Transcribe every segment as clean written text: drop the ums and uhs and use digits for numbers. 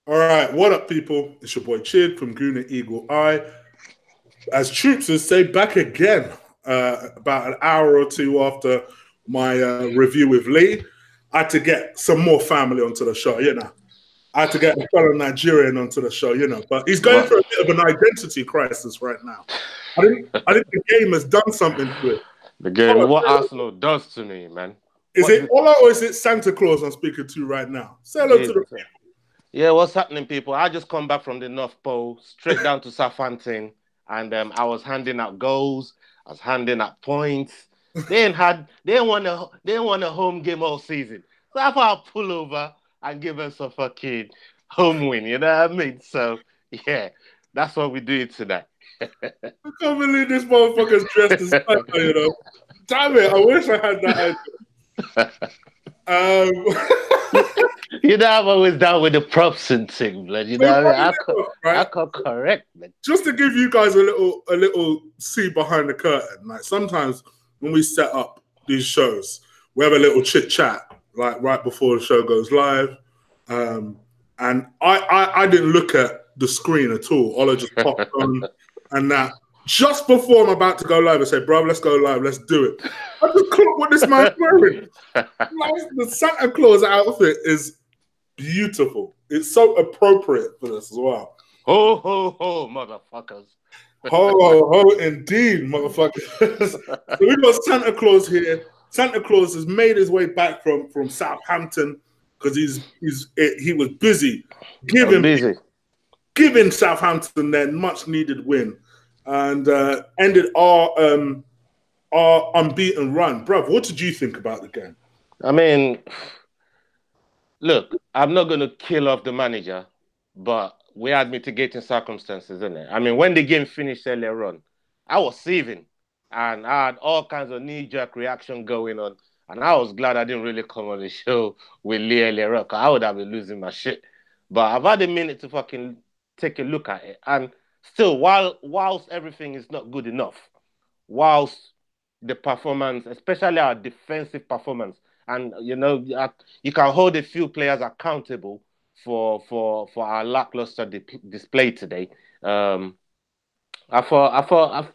All right, what up, people? It's your boy Chid from Guna Eagle Eye. As Troopsers say, back again. About an hour or two after my review with Lee, I had to get some more family onto the show, I had to get a fellow Nigerian onto the show, But he's going What? through a bit of an identity crisis right now. I think the game has done something to it. The game, what Arsenal does to me, man. Is it Ola or is it Santa Claus I'm speaking to right now? Say hello to the Jesus. Yeah, what's happening, people? I just come back from the North Pole, straight down to Southampton, and I was handing out goals. I was handing out points. They ain't won a home game all season. So I thought I'd pull over and give us a fucking home win. You know what I mean? So yeah, that's what we're doing tonight. I can't believe this motherfucker's dressed as Santa, Damn it, I wish I had that idea. You know, I'm always down with the props and thing, blood. You know, I can't correct, man. Just to give you guys a little see behind the curtain. Like sometimes when we set up these shows, we have a little chit chat, like right before the show goes live. And I didn't look at the screen at all. Ola just popped on, and that just before I'm about to go live, I said, "Bro, let's go live. Let's do it." I just clocked what this man's wearing. The Santa Claus outfit is beautiful. It's so appropriate for this as well. Ho, ho, ho, motherfuckers. Ho, ho, ho, indeed, motherfuckers. So we got Santa Claus here. Santa Claus has made his way back from Southampton because he was busy giving Southampton their much needed win and ended our unbeaten run. Bruv, what did you think about the game? I mean, look, I'm not going to kill off the manager, but we had mitigating circumstances, isn't it? I mean, when the game finished earlier on, I was seething, and I had all kinds of knee-jerk reaction going on, and I was glad I didn't really come on the show with Lee earlier on, because I would have been losing my shit. But I've had a minute to fucking take a look at it, and still, whilst everything is not good enough, whilst the performance, especially our defensive performance, and you know, you can hold a few players accountable for our lackluster display today. I thought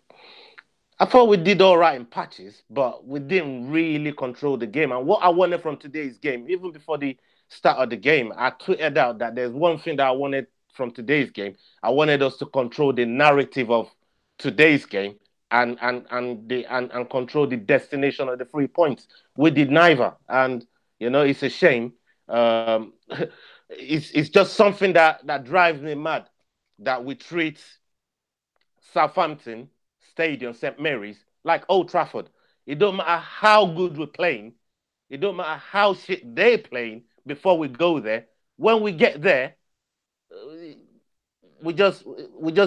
we did all right in patches, but we didn't really control the game. And what I wanted from today's game, even before the start of the game, I tweeted out that there's one thing that I wanted from today's game. I wanted us to control the narrative of today's game and control the destination of the 3 points. We did neither, and you know it's a shame. It's just something that drives me mad that we treat Southampton Stadium, St. Mary's, like Old Trafford. It don't matter how good we're playing. It don't matter how shit they're playing before we go there. When we get there, we just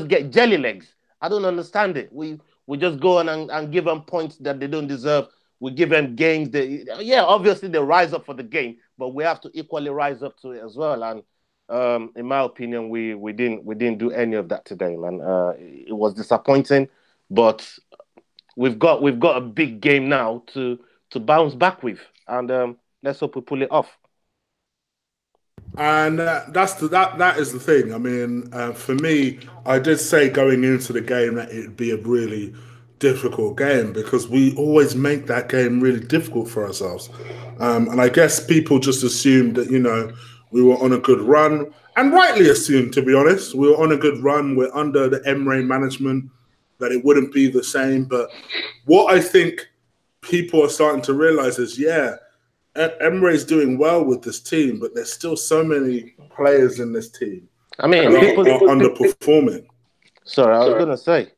get jelly legs. I don't understand it. We just go on and give them points that they don't deserve. We give them games. Obviously they rise up for the game, but we have to equally rise up to it as well. And in my opinion, we didn't do any of that today, man. It was disappointing, but we've got a big game now to bounce back with, and let's hope we pull it off. And that is the thing. I mean, for me, I did say going into the game that it'd be a really difficult game because we always make that game really difficult for ourselves. And I guess people just assumed that, we were on a good run, and rightly assumed, to be honest. We were on a good run. We're under the Emre management, that it wouldn't be the same. But what I think people are starting to realize is, Emre is doing well with this team, but there's still so many players in this team. I mean, people are underperforming. Sorry, I was going to say,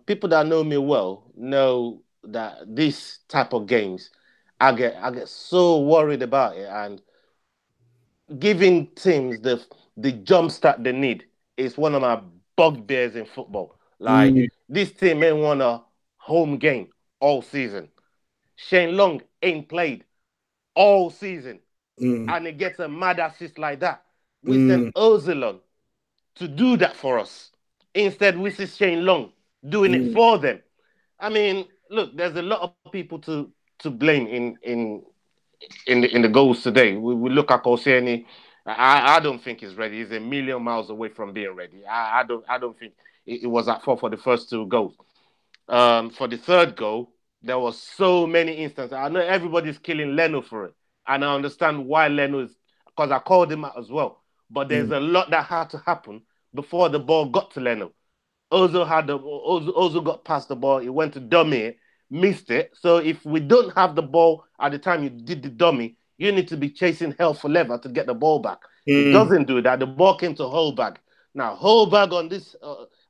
people that know me well know that this type of games, I get so worried about it, and giving teams the jump start they need is one of my bugbears in football. Like, this team ain't won a home game all season. Shane Long ain't played all season, and it gets a mad assist like that. We sent Ozilon to do that for us. Instead, we see Shane Long doing it for them. I mean, look, there's a lot of people to blame in the goals today. We look at Koscielny, I don't think he's ready. He's a million miles away from being ready. I don't think it was at fault for the first two goals. For the third goal, there was so many instances. I know everybody's killing Leno for it, and I understand why Leno is, because I called him out as well. But there's Mm. a lot that had to happen before the ball got to Leno. Ozo got past the ball. He went to dummy it, missed it. So if we don't have the ball at the time you did the dummy, you need to be chasing hell for leather to get the ball back. He Mm. doesn't do that. The ball came to Holberg. Now Holberg on this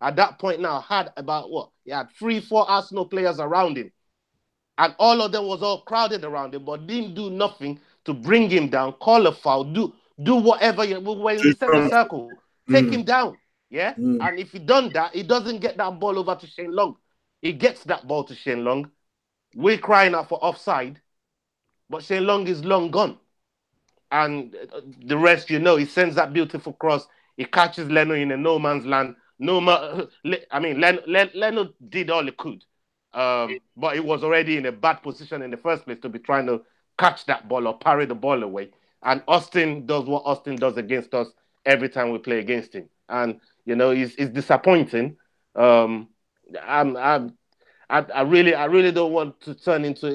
at that point now had about what? He had 3, 4 Arsenal players around him, and all of them was all crowded around him, but didn't do nothing to bring him down. Call a foul, do whatever. We're in the center circle. Take him Mm. down. Yeah? Mm. And if he done that, he doesn't get that ball over to Shane Long. He gets that ball to Shane Long. We're crying out for offside, but Shane Long is long gone. And the rest, he sends that beautiful cross. He catches Leno in a no man's land. Leno did all he could. But he was already in a bad position in the first place to be trying to catch that ball or parry the ball away. And Austin does what Austin does against us every time we play against him. And it's disappointing. I really don't want to turn into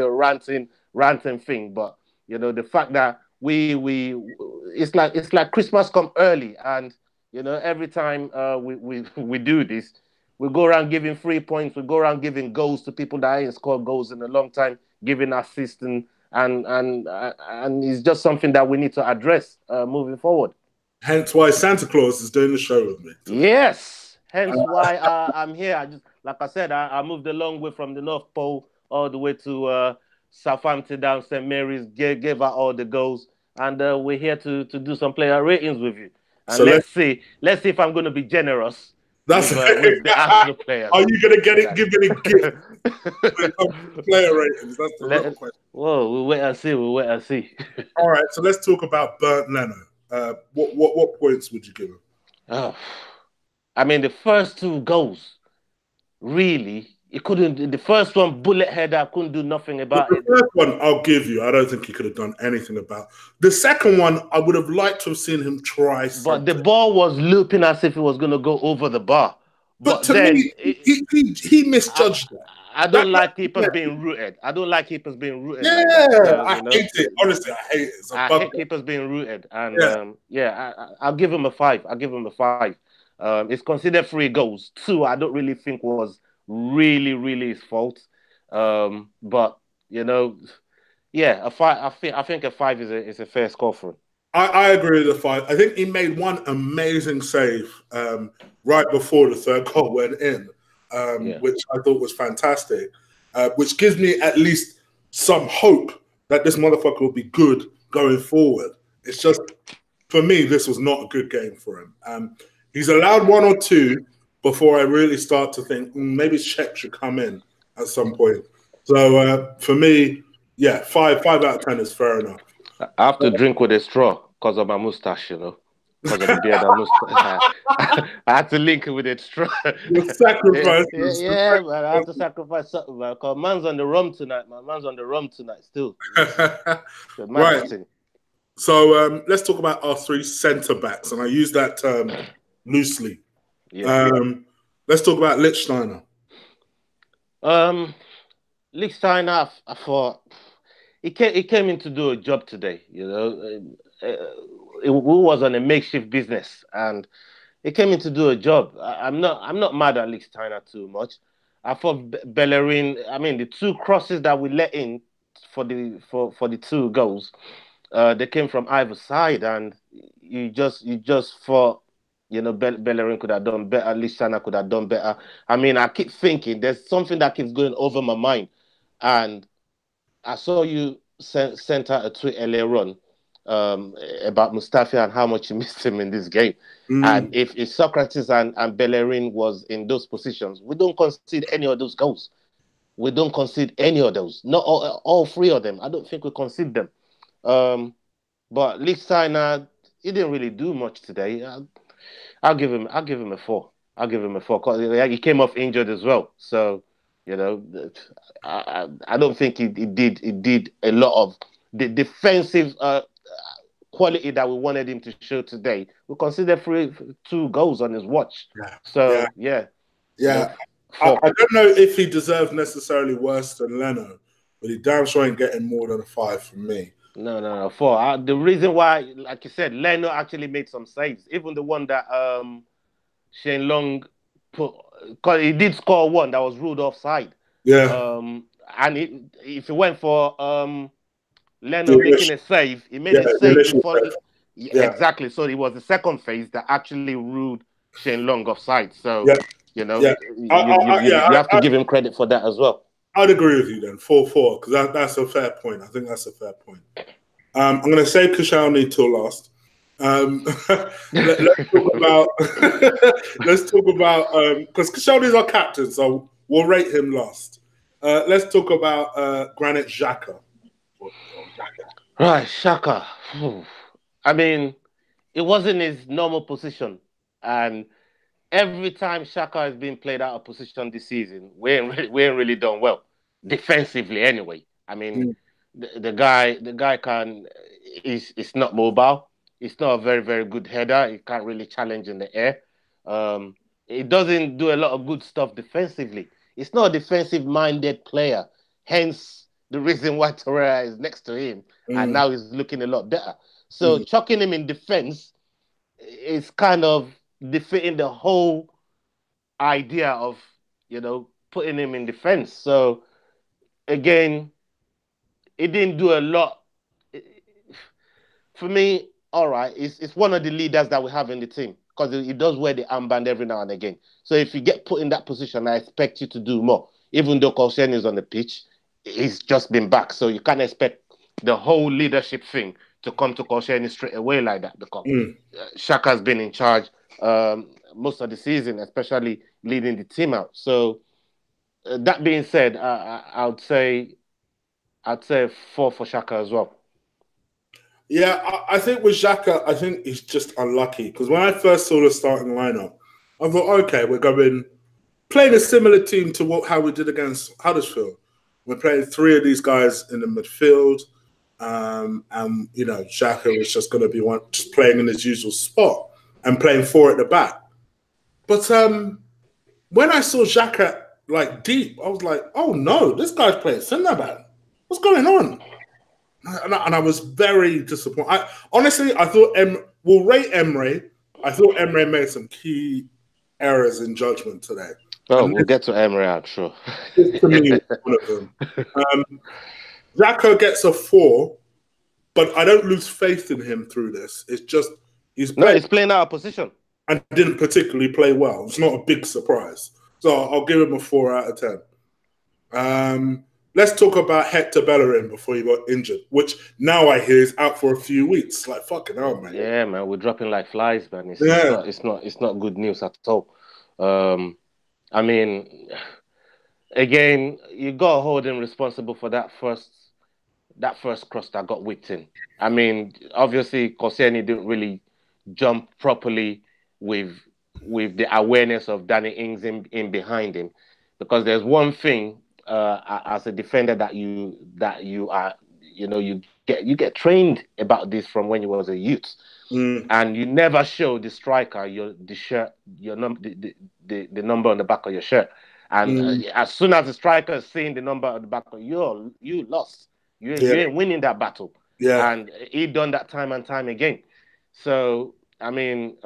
a ranting thing, but the fact that it's like Christmas come early, and every time we do this, we go around giving 3 points, we go around giving goals to people that ain't scored goals in a long time, giving assists, and it's just something that we need to address moving forward. Hence why Santa Claus is doing the show with me today. Yes, hence why I'm here. Like I said, I moved a long way from the North Pole all the way to Southampton down St. Mary's, gave out all the goals, and we're here to do some player ratings with you. And So let's see if I'm going to be generous that's with the Arsenal players. Are you going to give any gift when it comes to player ratings? That's the real question. Whoa, we'll wait and see. All right, so let's talk about Burnt Leno. What points would you give him? Oh, I mean, the first two goals, really, he couldn't. The first one, bullet header, couldn't do nothing about it. The first one, I'll give you. I don't think he could have done anything about. The second one, I would have liked to have seen him try something. But the ball was looping as if it was going to go over the bar. But to me, he misjudged that. I don't like keepers being rooted. I don't like keepers being rooted. Yeah, like that, I hate it. Honestly, I hate it. I hate keepers being rooted. And I'll give him a 5. I'll give him a 5. It's considered 3 goals. 2, I don't really think was really, really his fault. But a 5. I think a 5 is a fair score for him. I agree with the 5. I think he made one amazing save right before the third goal went in, which I thought was fantastic, which gives me at least some hope that this motherfucker will be good going forward. It's just, for me, this was not a good game for him. He's allowed 1 or 2 before I really start to think maybe Czech should come in at some point. So for me, 5 out of 10 is fair enough. I have to drink with a straw because of my mustache, because of the beard and mustache. I had to link it with a straw. The sacrifice. Yeah, man, I have to sacrifice something, man. Because man's on the rum tonight, man. Man's on the rum tonight still. Right. So let's talk about our 3 centre-backs, and I use that term loosely. Yeah. Let's talk about Lichtsteiner. Lichtsteiner, I thought... He came in to do a job today, It was on a makeshift business, and he came in to do a job. I'm not mad at Lichtsteiner too much. I thought Bellerin. I mean, the 2 crosses that we let in for the 2 goals, they came from either side, and you just thought, Bellerin could have done better. Lichtsteiner could have done better. I mean, I keep thinking there's something that keeps going over my mind, and I saw you sent out a tweet earlier on about Mustafi and how much you missed him in this game. And if Socrates and Bellerin was in those positions, we don't concede any of those goals. We don't concede any of those. Not all 3 of them. I don't think we concede them. But Lichtsteiner, he didn't really do much today. I'll give him a 4. I'll give him a 4 because he came off injured as well. So. I don't think he did a lot of the defensive quality that we wanted him to show today, we consider 2 goals on his watch. Yeah, yeah, So yeah, yeah. I 4. don't know if he deserves necessarily worse than Leno, but he damn sure ain't getting more than a 5 from me. No, 4. The reason why, like you said, Leno actually made some saves, even the one that Shane Long put, because he did score one that was ruled offside. Yeah, And if he went for the Leno making initial, a save, he made yeah, a the save initial before. save. Yeah, Yeah, exactly. So it was the second phase that actually ruled Shane Long offside. So yeah, yeah. you have to give him credit for that as well. I'd agree with you then. 4-4, because that's a fair point. I think that's a fair point. I'm going to save Koscielny till last. Let's talk about let's talk about because Koscielny is our captain, so we'll rate him last. Let's talk about Granit Xhaka. Right, Shaka. I mean, it wasn't his normal position, and every time Shaka has been played out of position this season, we ain't really done well defensively. Anyway, I mean, Mm, the guy can is not mobile. He's not a very good header. He can't really challenge in the air. He doesn't do a lot of good stuff defensively. He's not a defensive minded player. Hence the reason why Torreira is next to him, and mm, now he's looking a lot better. So mm, chucking him in defense is kind of defeating the whole idea of putting him in defense. So again, it didn't do a lot. For me, all right, it's one of the leaders that we have in the team because he does wear the armband every now and again. So if you get put in that position, I expect you to do more. Even though Kolsen is on the pitch, he's just been back, so you can't expect the whole leadership thing to come to Kolsen straight away like that because mm. Shaka's been in charge most of the season, especially leading the team out. So that being said, I'd say 4 for Shaka as well. Yeah, I think with Xhaka, I think he's just unlucky because when I first saw the starting lineup, I thought, okay, we're going playing a similar team to how we did against Huddersfield. We're playing 3 of these guys in the midfield, and Xhaka was just going to be one just playing in his usual spot and playing 4 at the back. But when I saw Xhaka like deep, I was like, oh no, this guy's playing centre back. What's going on? And I was very disappointed. Honestly, I thought we'll rate Emre. I thought Emre made some key errors in judgment today. Oh, And we'll get to Emery, I'm sure. this to me is one of them. Xhaka gets a 4, but I don't lose faith in him through this. It's just he's No, played he's playing out of position. and didn't particularly play well. It's not a big surprise. So I'll give him a 4 out of 10. Let's talk about Hector Bellerin before he got injured, which now I hear is out for a few weeks. Like fucking hell, man. Yeah, man, we're dropping like flies, man. Yeah. It's not good news at all. I mean, again, you got to hold him responsible for that first cross that got whipped in. I mean, obviously, Koscielny didn't really jump properly with the awareness of Danny Ings in behind him, because there's one thing as a defender that you are, you get trained about this from when you was a youth, Mm. and you never show the striker the shirt, your number, the number on the back of your shirt. And Mm. as soon as the striker is seeing the number on the back of you lost. Yeah. You ain't winning that battle. Yeah. And he done that time and time again. So I mean,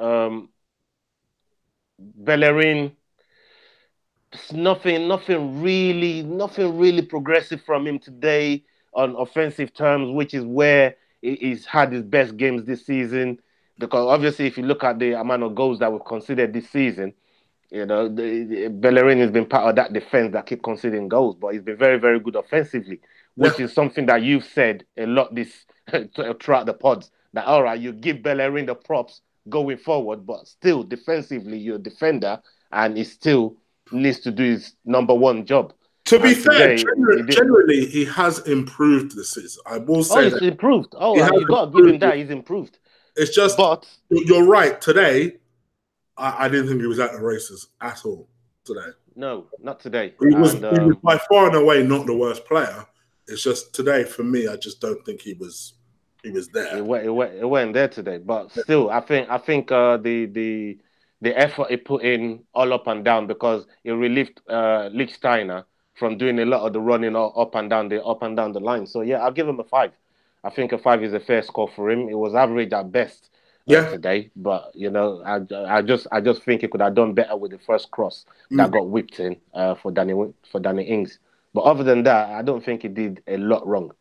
Bellerin, nothing really progressive from him today on offensive terms, which is where he's had his best games this season. Because obviously, if you look at the amount of goals that we've considered this season, Bellerin has been part of that defense that keep conceding goals, but he's been very good offensively, Yeah. which is something that you've said a lot this throughout the pods. That all right, you give Bellerin the props going forward, but still defensively, you're a defender, and he still needs to do his number one job. To be And fair, today, he did. generally he has improved this season. I will Oh, say he's that improved. All he has right, you got to give him improved. that. He's improved. It's just But you're right. Today, I didn't think he was at the races at all. Today, no, not today. he was And by far and away not the worst player. It's just today for me, I just don't think he was. he was there. It went there today, but still, I think the effort he put in all up and down because it relieved Lichtsteiner from doing a lot of the running up and down the line. So yeah, I'll give him a 5. I think a 5 is a fair score for him. It was average at best Yeah, today, but you know, I just think he could have done better with the first cross mm, that got whipped in for Danny Ings. But other than that, I don't think he did a lot wrong.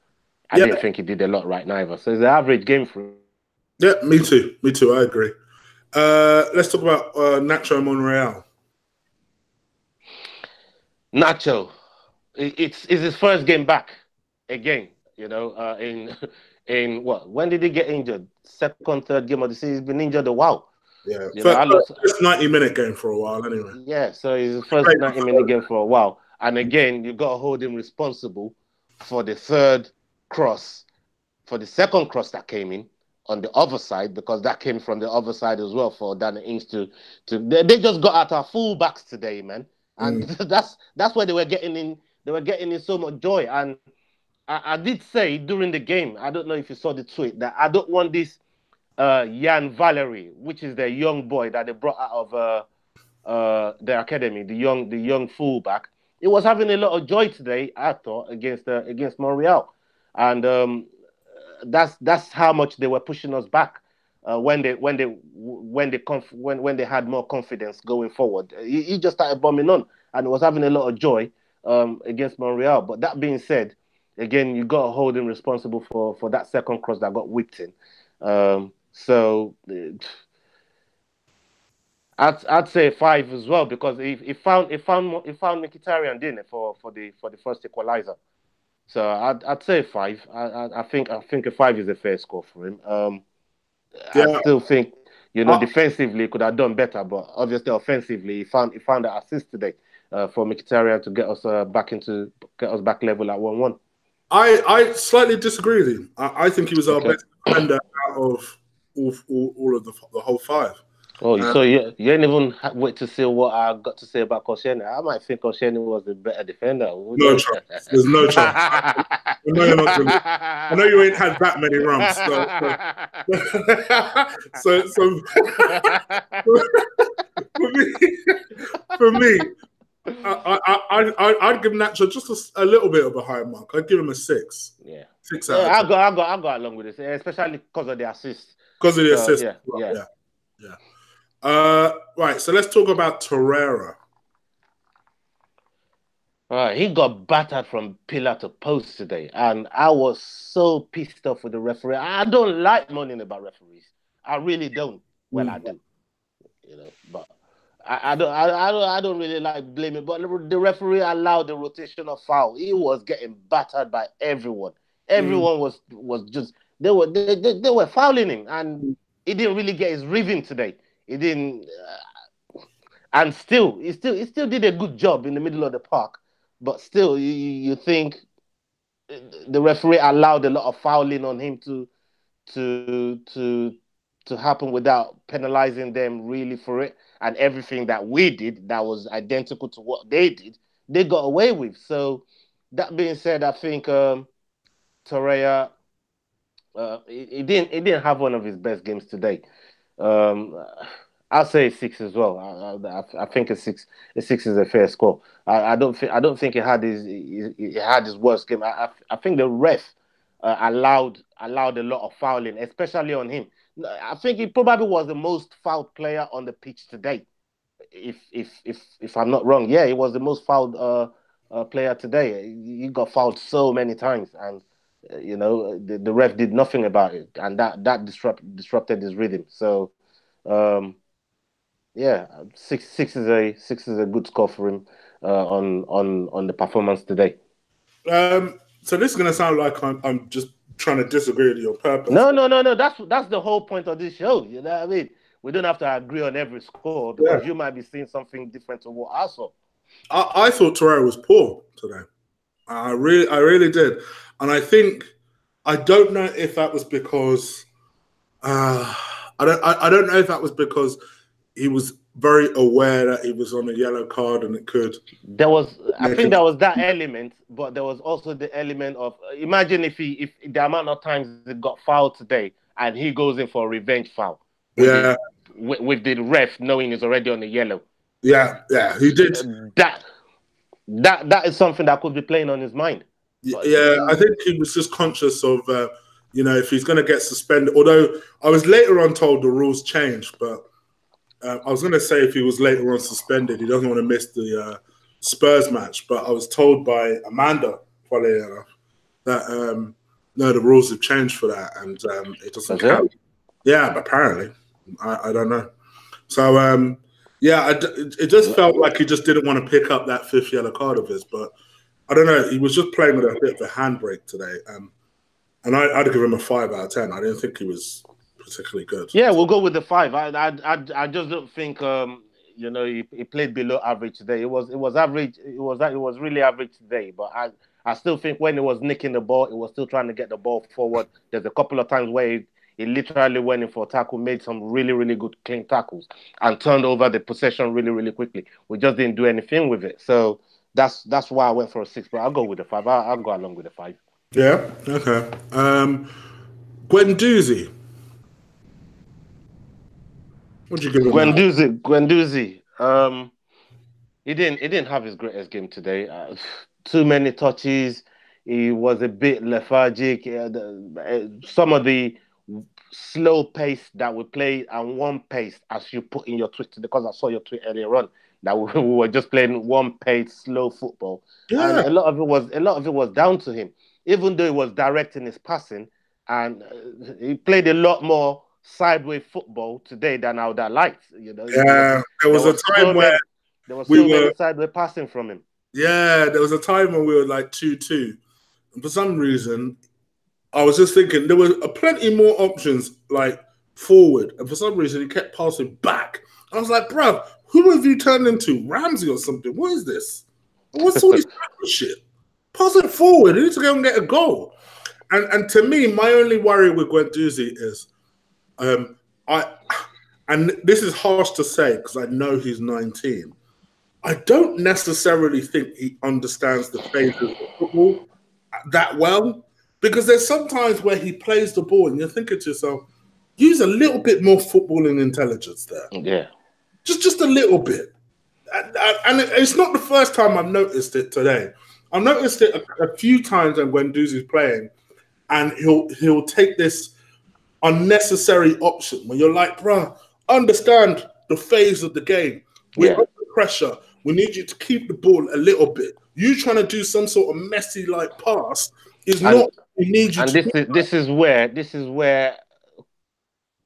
I yeah, didn't think he did a lot right neither. So it's an average game for him. yeah. Me too. Me too. I agree. Let's talk about Nacho Monreal. Nacho, it's his first game back again. You know, in in what? When did he get injured? Second, third game of the season. He's been injured a while. Yeah, You know, I lost. first 90-minute game for a while anyway. Yeah, so it's his first 90-minute game for a while. And again, you got to hold him responsible for the third cross, for the second cross that came in on the other side, because that came from the other side as well for Danny Ings to they just got at our full backs today, man. And that's where they were getting in. They were getting in so much joy. And I did say during the game, I don't know if you saw the tweet, that I don't want this Jan Valery, which is the young boy that they brought out of their academy, the young fullback. He was having a lot of joy today, I thought, against Montreal, and that's how much they were pushing us back when they had more confidence going forward. He just started bombing on and was having a lot of joy against Montreal. But that being said, again, you got to hold him responsible for that second cross that got whipped in. So I'd say 5 as well, because he found Mkhitaryan, didn't it, for the first equalizer. So I'd say 5. I think a 5 is a fair score for him. I Yeah, still think, I, defensively he could have done better, but obviously offensively he found that assist today for Mkhitaryan to get us back level at 1-1. I slightly disagree with you. I think he was our Okay. best defender out of all of the whole 5. Oh, Uh, so you ain't even wait to see what I got to say about Koscielny. I might think Koscielny was the better defender. Who no knows? chance. There's no chance. I know you're not going to. I know you ain't had that many runs. So for me, for me, I'd give Nacho just a little bit of a higher mark. I'd give him a 6. Yeah, 6 out yeah. of 10 I got along with this, especially because of the assist. because of the So assist. yeah, yeah. Yeah, yeah. Right. So let's talk about Torreira. All right, he got battered from pillar to post today, and I was so pissed off with the referee. I don't like moaning about referees. I really don't. Well, I Mm. do, but I don't really like blaming. But the referee allowed the rotational foul. He was getting battered by everyone. Mm. Everyone was just they were fouling him, and he didn't really get his rhythm today. He didn't, and he still did a good job in the middle of the park. But still, you think the referee allowed a lot of fouling on him to to to happen without penalizing them really for it, and everything that we did that was identical to what they did, they got away with. So that being said, I think Torreira, he didn't have one of his best games today. Um, I'll say 6 as well. I think a six is a fair score. I don't think he had his worst game. I think the ref allowed a lot of fouling, especially on him. I think he probably was the most fouled player on the pitch today. If I'm not wrong, yeah, he was the most fouled player today. He got fouled so many times, and the ref did nothing about it, and that disrupted his rhythm. So um, yeah, six is a good score for him on the performance today. So this is going to sound like I'm just trying to disagree with you on purpose. No, no, no, no. That's the whole point of this show. You know what I mean? We don't have to agree on every score because Yeah, you might be seeing something different to what I saw. I thought Torreira was poor today. I really did, and I don't know if that was because I don't know if that was because he was very aware that he was on a yellow card and it could I make think him. there was that element, but there was also the element of imagine if the amount of times he got fouled today and he goes in for a revenge foul with Yeah, the with the ref knowing he's already on the yellow. yeah, he did. That that is something that could be playing on his mind. But Yeah, I think he was just conscious of, if he's going to get suspended. Although I was later on told the rules changed, but I was going to say if he was later on suspended, he doesn't want to miss the Spurs match. But I was told by Amanda, funny enough, that no, the rules have changed for that, and it doesn't count. Yeah, apparently, I don't know. So yeah, it just felt like he just didn't want to pick up that fifth yellow card of his, but. I don't know. He was just playing with a bit of a handbrake today, and I'd give him a 5 out of 10. I didn't think he was particularly good. Yeah, we'll go with the 5. I just don't think he played below average today. It was average. It was really average today. But I still think when he was nicking the ball, he was still trying to get the ball forward. There's a couple of times where he literally went in for a tackle, made some really really good clean tackles, and turned over the possession really really quickly. We just didn't do anything with it. So. That's why I went for a 6, but I'll go with the 5. I'll go along with the 5. Yeah. Okay. Guendouzi. What'd you give him? Guendouzi. He didn't have his greatest game today. Too many touches. He was a bit lethargic. Some of the slow pace that we played and one pace, as you put in your tweet, because I saw your tweet earlier on. That we were just playing one pace, slow football, and a lot of it was down to him. Even though he was directing his passing, and he played a lot more sideways football today than I would have liked. Yeah, there was a time where there was so many sideways passing from him. Yeah, there was a time when we were like 2-2, and for some reason, I was just thinking there were plenty more options like forward, and for some reason he kept passing back. I was like, bruv, who have you turned into? Ramsey or something? What is this? What's all this shit? Pass it forward. You need to go and get a goal. And to me, my only worry with Guendouzi is, and this is harsh to say because I know he's 19. I don't necessarily think he understands the phases of football that well, because there's sometimes where he plays the ball and you're thinking to yourself, use a little bit more footballing intelligence there. Yeah. Just a little bit. And it's not the first time I've noticed it today. I've noticed it a few times when Guendouzi's playing, and he'll take this unnecessary option when you're like, bruh, understand the phase of the game. We're under pressure. We need you to keep the ball a little bit. You trying to do some sort of messy like pass is not. We need you. And this is where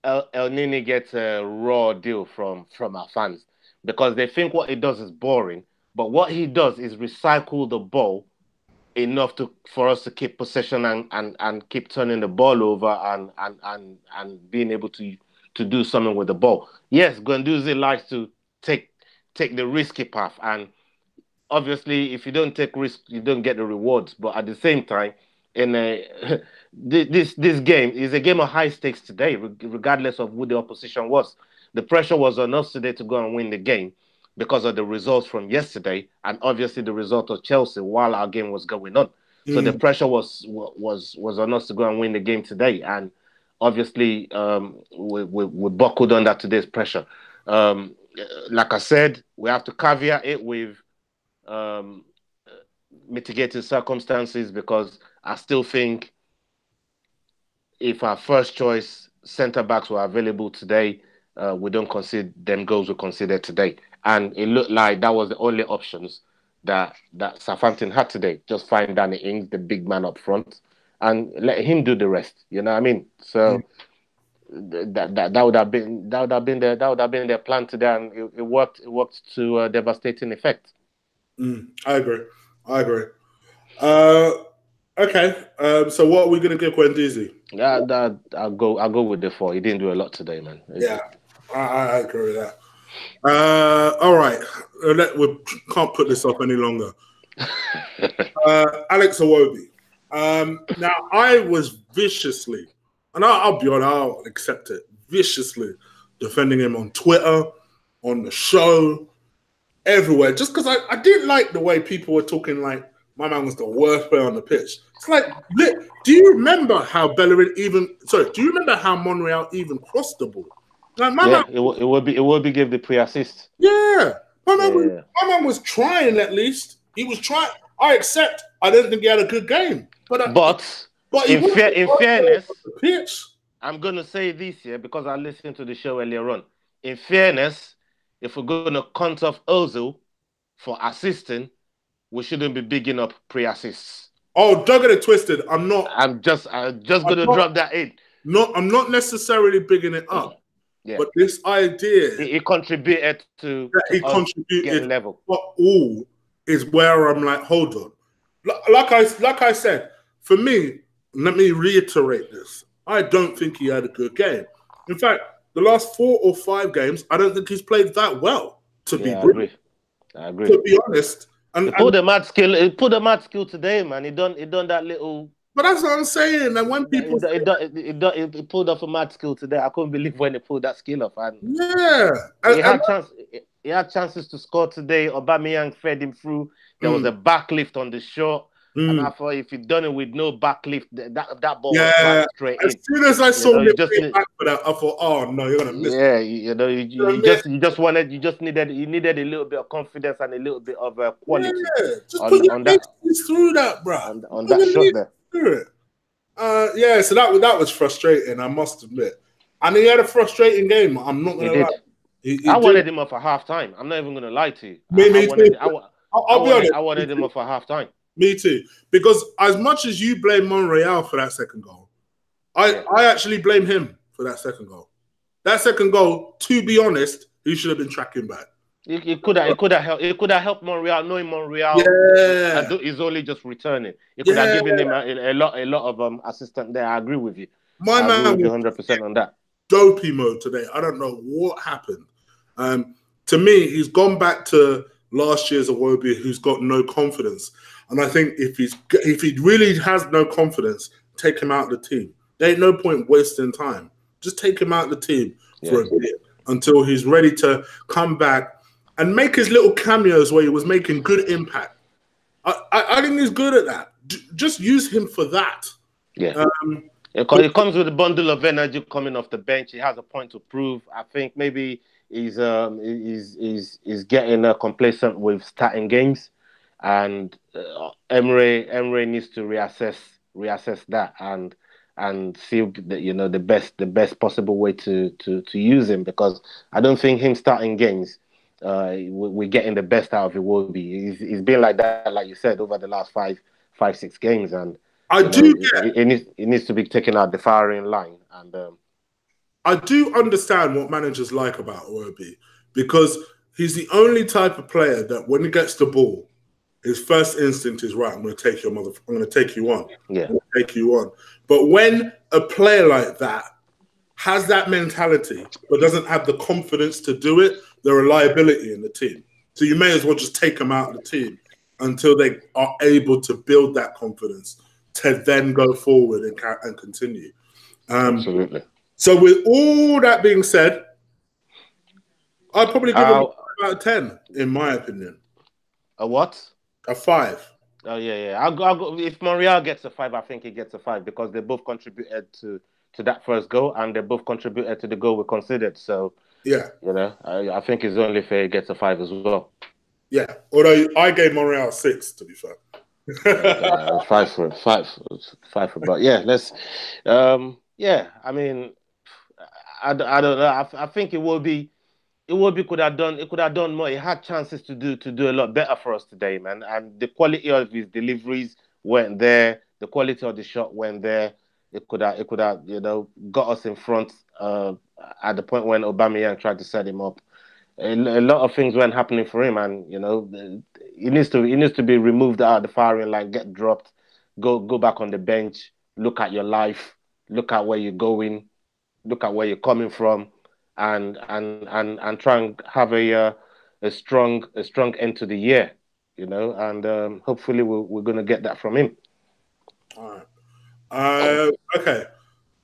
El Nini gets a raw deal from our fans, because they think what he does is boring, but what he does is recycle the ball enough for us to keep possession and keep turning the ball over and being able to do something with the ball. Yes, Guendouzi likes to take the risky path, and obviously if you don't take risks, you don't get the rewards. But at the same time, this game is a game of high stakes today, regardless of who the opposition was. The pressure was on us today to go and win the game because of the results from yesterday, and obviously the result of Chelsea while our game was going on. So the pressure was on us to go and win the game today, and obviously we buckled under today's pressure. Like I said, we have to caveat it with mitigating circumstances, because I still think if our first choice centre backs were available today, we don't concede them goals we considered today, and it looked like that was the only options that Southampton had today. Just find Danny Ings, the big man up front, and let him do the rest. You know what I mean? So that would have been their plan today, and it worked. It worked to a devastating effect. I agree. Okay. So what are we going to give Guendouzi? I'll go with the 4. He didn't do a lot today, man. Yeah, I agree with that. All right. We can't put this off any longer. Alex Iwobi. Now, I was viciously, and I'll be honest, I'll accept it, viciously defending him on Twitter, on the show, everywhere. Just because I didn't like the way people were talking like my man was the worst player on the pitch. It's like, do you remember how Bellerin even? Sorry, do you remember how Monreal even crossed the ball? Like my man, it would be give the pre-assist. yeah, Yeah. my man was trying at least. He was trying. I accept. I don't think he had a good game, but he in fairness, the pitch. I'm gonna say this here because I listened to the show earlier on. In fairness, if we're gonna count off Ozil for assisting, we shouldn't be bigging up pre-assists. Oh, don't get it twisted. I'm just gonna drop that in. No, I'm not necessarily bigging it up. Yeah. But this idea he contributed to he contributed getting level. But all is where I'm like, hold on. Like I said, for me, let me reiterate this. I don't think he had a good game. In fact, the last 4 or 5 games, I don't think he's played that well. I agree. To be honest, he put the mad skill. He put the mad skill today, man. He done that little. But that's what I'm saying. And when people he pulled off a mad skill today, I couldn't believe when he pulled that skill off. And he had chances to score today. Aubameyang fed him through. There was a backlift on the shot. And I thought if he'd done it with no backlift, that ball was flying straight in. As soon as I saw him back for that, I thought, oh no, you're gonna miss. Yeah, you just needed a little bit of confidence and a little bit of quality. Yeah, just put your faces through that, bro. On that shot there. So that was frustrating, I must admit. And he had a frustrating game. I'm not gonna lie. I wanted him off for half time. I'm not even gonna lie to you. I'll be honest. I wanted him off for half time. Me too. Because as much as you blame Monreal for that second goal, I actually blame him for that second goal. That second goal, to be honest, he should have been tracking back. It could have helped Monreal, knowing Monreal is only just returning. It could have given him a lot of assistance there. I agree with you. My man was 100% on that. Dopey mode today. I don't know what happened. To me, he's gone back to last year's Iwobi, who's got no confidence. And I think if he really has no confidence, take him out of the team. There ain't no point wasting time. Just take him out of the team for a bit until he's ready to come back and make his little cameos where he was making good impact. I think he's good at that. Just use him for that. Yeah. It comes with a bundle of energy coming off the bench. He has a point to prove. I think maybe he's getting complacent with starting games. And Emre needs to reassess that and see the best possible way to use him, because I don't think him starting games we're getting the best out of it. Will be he's been like that, like you said, over the last 5-6 games, and it needs to be taken out the firing line. And I do understand what managers like about Iwobi, because he's the only type of player that when he gets the ball, his first instinct is, right, I'm going to take you on. I'm going to take you on. Yeah. I'm going to take you on. But when a player like that has that mentality but doesn't have the confidence to do it, they're a liability in the team. So you may as well just take them out of the team until they are able to build that confidence to then go forward and continue. Absolutely. So with all that being said, I'd probably give him about a 10, in my opinion. A what? A 5. Oh yeah. I'll go. If Monreal gets a 5, I think he gets a 5 because they both contributed to that first goal and they both contributed to the goal we considered. So yeah, I think it's only fair he gets a 5 as well. Yeah, although I gave Monreal 6, to be fair. 5 for, but yeah, let's. I mean, I don't know. I think it will be. It could have done more. He had chances to do a lot better for us today, man. And the quality of his deliveries weren't there. The quality of the shot weren't there. It could have got us in front at the point when Aubameyang tried to set him up. A lot of things weren't happening for him, and he needs to be removed out of the firing line, get dropped, go back on the bench, look at your life, look at where you're going, look at where you're coming from. And try and have a strong end to the year, and hopefully we're going to get that from him. All right. Okay.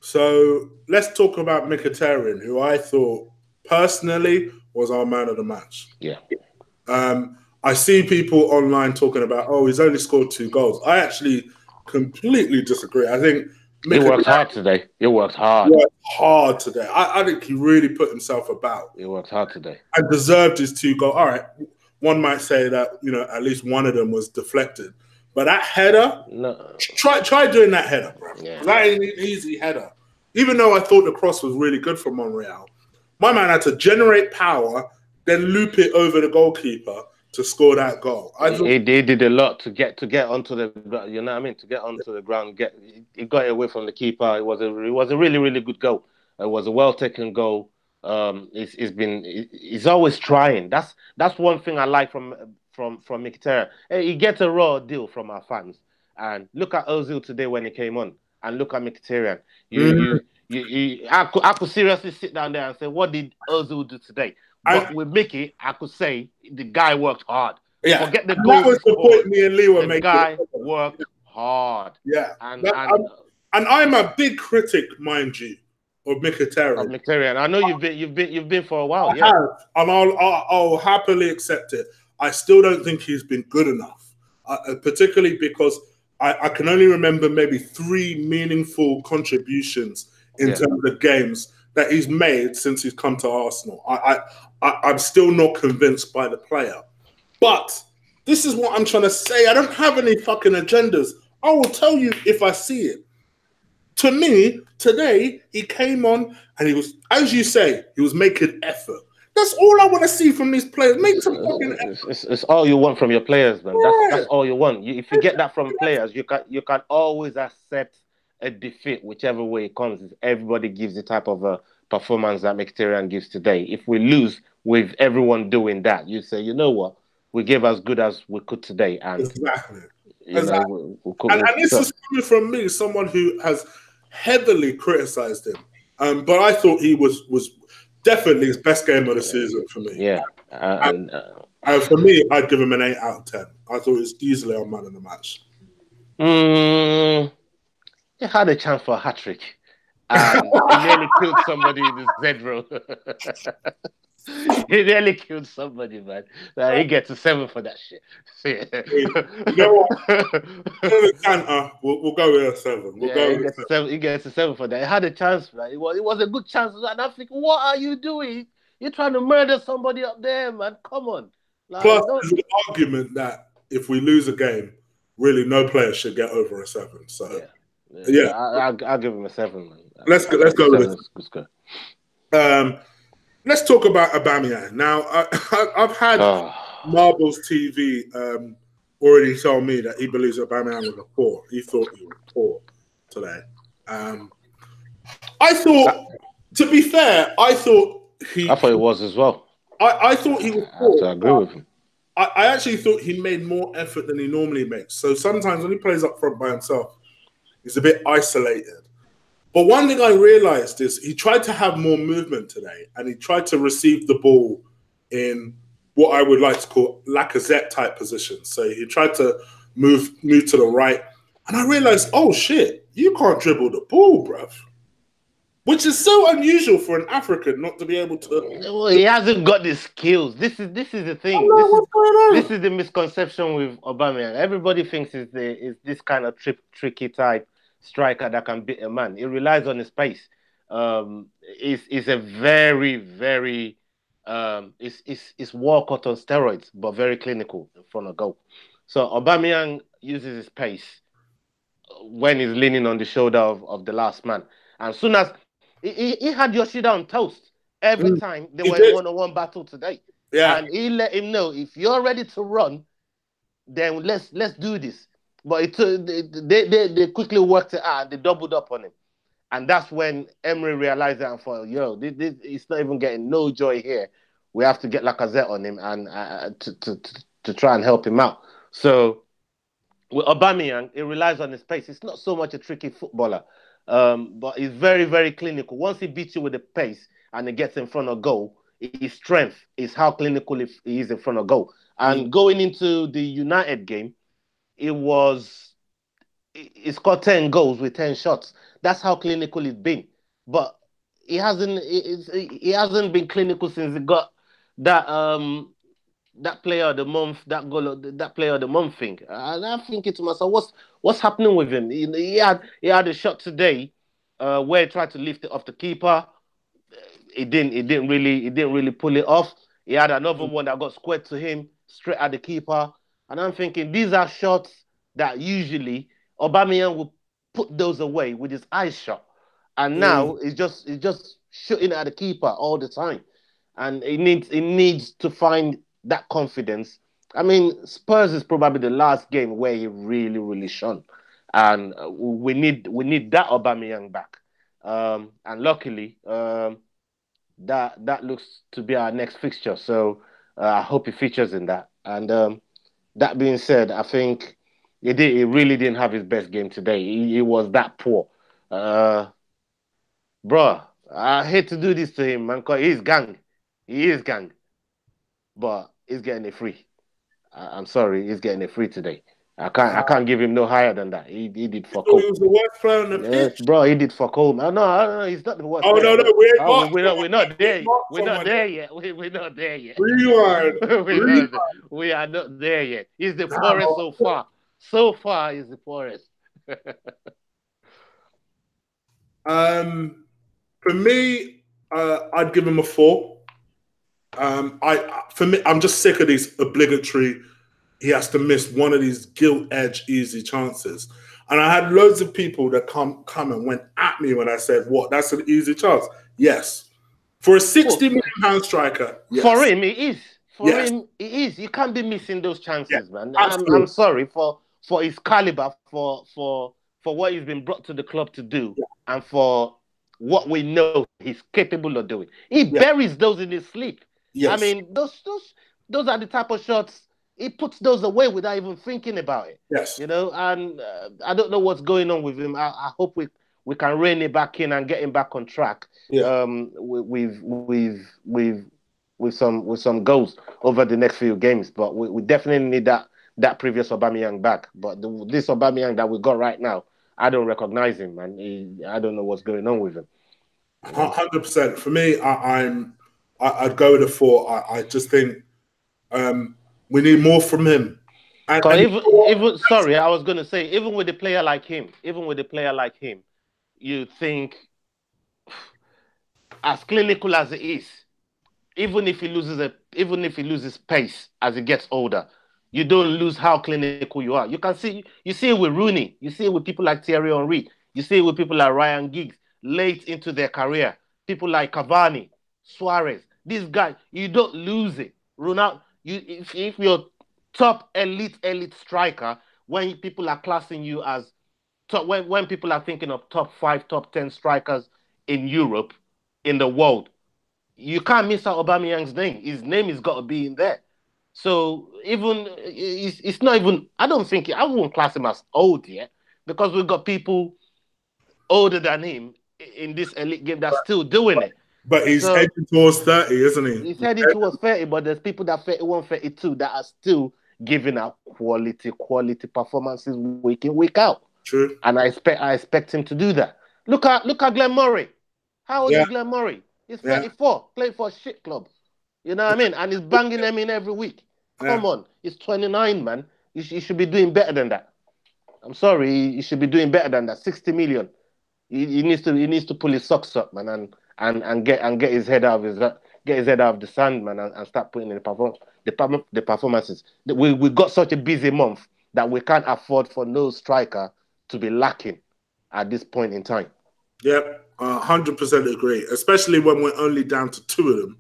So let's talk about Mkhitaryan, who I thought personally was our man of the match. Yeah. I see people online talking about, oh, he's only scored 2 goals. I actually completely disagree. I think He worked Mkhitaryan hard today. He worked hard. worked hard today. I think he really put himself about He worked hard today. and deserved his 2 goals. All right, one might say that at least one of them was deflected, but that header, No. try doing that header, bro. Yeah. That ain't an easy header. Even though I thought the cross was really good from Monreal, my man had to generate power, then loop it over the goalkeeper to score that goal. He did a lot to get onto the, you know what I mean, to get onto the ground. He got it away from the keeper. It was a really, really good goal. It was a well taken goal. He's always trying. That's one thing I like from Mkhitaryan. He gets a raw deal from our fans. And look at Ozil today when he came on, and look at Mkhitaryan. I could seriously sit down there and say, what did Ozil do today? But with Mickey, I could say the guy worked hard. Yeah, forget the and goal. that was the point me and Lee were making. The guy worked hard. Yeah, and I'm a big critic, mind you, of Mkhitaryan. Mkhitaryan, I know you've been for a while. I have, and I'll happily accept it. I still don't think he's been good enough, particularly because I can only remember maybe 3 meaningful contributions in terms of games that he's made since he's come to Arsenal. I'm still not convinced by the player. But this is what I'm trying to say. I don't have any fucking agendas. I will tell you if I see it. To me, today, he came on and he was, as you say, he was making effort. That's all I want to see from these players. Make some fucking effort. It's all you want from your players, man. That's all you want. If you get that from players, you can always accept a defeat, whichever way it comes. If everybody gives the type of performance that Mkhitaryan gives today. If we lose with everyone doing that, you say, you know what? We gave as good as we could today. And exactly. And this is coming from me, someone who has heavily criticised him. But I thought he was definitely his best game of the season for me. Yeah. And for me, I'd give him an 8 out of 10. I thought it was easily our man of the match. He had a chance for a hat-trick. And he nearly killed somebody in the Z-row. He nearly killed somebody, man. He gets a 7 for that shit. You know what? We'll go with a 7. He gets a 7 for that. He had a chance, man. It was a good chance. And I'm thinking, what are you doing? You're trying to murder somebody up there, man. Come on. Plus, there's an argument that if we lose a game, really no player should get over a 7. So, yeah. I'll give him a 7, man. Let's go with it. Let's go. Let's talk about Aubameyang. Now, I've had Marbles TV already tell me that he believes Aubameyang was a 4. He thought he was 4 today. I thought, to be fair, I thought he was as well. I thought he was 4. I agree with him. I actually thought he made more effort than he normally makes. So sometimes when he plays up front by himself, he's a bit isolated. But one thing I realized is he tried to have more movement today, and he tried to receive the ball in what I would like to call Lacazette type positions. So he tried to move to the right, and I realized, oh shit, you can't dribble the ball, bruv. Which is so unusual for an African not to be able to. Well, he hasn't got the skills. This is the thing. This is the misconception with Aubameyang. Everybody thinks is this kind of tricky type striker that can beat a man. He relies on his pace. Is a very, very it's Walcott on steroids, but very clinical in front of goal. So Aubameyang uses his pace when he's leaning on the shoulder of the last man. And soon as he had Yoshida on toast every time they were in one-on-one battle today. Yeah. And he let him know, if you're ready to run, then let's do this. But they quickly worked it out and they doubled up on him. And that's when Emery realized that and thought, he's not even getting no joy here. We have to get Lacazette on him and to try and help him out. So with Aubameyang, he relies on his pace. It's not so much a tricky footballer, but he's very, very clinical. Once he beats you with the pace and he gets in front of goal, his strength is how clinical he is in front of goal. And going into the United game, he scored 10 goals with 10 shots. That's how clinical it's been. But he hasn't been clinical since he got that that player of the month, that player of the month thing. And I'm thinking to myself, what's happening with him? He had a shot today, where he tried to lift it off the keeper. He didn't really pull it off. He had another one that got squared to him straight at the keeper. And I'm thinking these are shots that usually Aubameyang will put those away with his eyes shut. And now it's just shooting at the keeper all the time. And he needs to find that confidence. I mean, Spurs is probably the last game where he really, really shone. And we need that Aubameyang back. And luckily, that looks to be our next fixture. So I hope he features in that. And that being said, I think he really didn't have his best game today. He was that poor. Uh, Bro, I hate to do this to him, man, because he's gang. He is gang. But he's getting it free. I'm sorry, he's getting it free today. I can't give him no higher than that. He did You fuck thought he all. was the worst player on the Yes, pitch? bro, he did fuck all. No, he's not the worst Oh player. no, No. no, we ain't Oh, marked we're someone not yet. We there. ain't marked We're not someone there yet. yet. We're not there yet. Rewind. we're Rewind. not. We are not there yet. He's the Nah, poorest so far. So far, he's the poorest. For me, I'd give him a 4. For me, I'm just sick of these obligatory. He has to miss one of these gilt edge easy chances, and I had loads of people that come and went at me when I said, "What? That's an easy chance." Yes, for a Well, 60 million pound striker. for Yes, him, it is. For yes, him, it is. You can't be missing those yes, chances, man. I'm absolutely. sorry for his caliber, for what he's been brought to the club to do, Yeah, and for what we know he's capable of doing. He yeah, buries those in his sleep. I yes, mean, those are the type of shots he puts those away without even thinking about it. yes, And I don't know what's going on with him. I hope we can rein it back in and get him back on track. yeah. With some goals over the next few games. But we definitely need that previous Aubameyang back. But this Aubameyang that we got right now, I don't recognize him, man. I don't know what's going on with him. 100%. For me, I'd go with a 4. I just think we need more from him. Cause And even sorry, I was gonna say even with a player like him, you think as clinical as he is, even if he loses pace as he gets older, you don't lose how clinical you are. You see it with Rooney, you see it with people like Thierry Henry, you see it with people like Ryan Giggs late into their career, people like Cavani, Suarez. These guys, you don't lose it. Ronaldo, if you're top elite striker, when people are classing you as top, when people are thinking of top 5, top 10 strikers in Europe, in the world, you can't miss out Aubameyang's name. His name has got to be in there. So even it's not even. I don't think I won't class him as old yet because we've got people older than him in this elite game that's still doing it. but he's So edging towards 30, isn't he? he's heading towards 30, but there's people that 31, 32 that are still giving out quality performances week in, week out. True. And I expect him to do that. Look at Glenn Murray. How old Yeah, is Glenn Murray? He's yeah, 34, playing for a shit club. You know what I mean? And he's banging them in every week. yeah. Come on, he's 29, man. He should be doing better than that. I'm sorry, he should be doing better than that. 60 million. He needs to pull his socks up, man, and get his head out of the sand, man, and start putting in the performances. We got such a busy month that we can't afford for no striker to be lacking at this point in time. Yep, 100% agree. Especially when we're only down to 2 of them,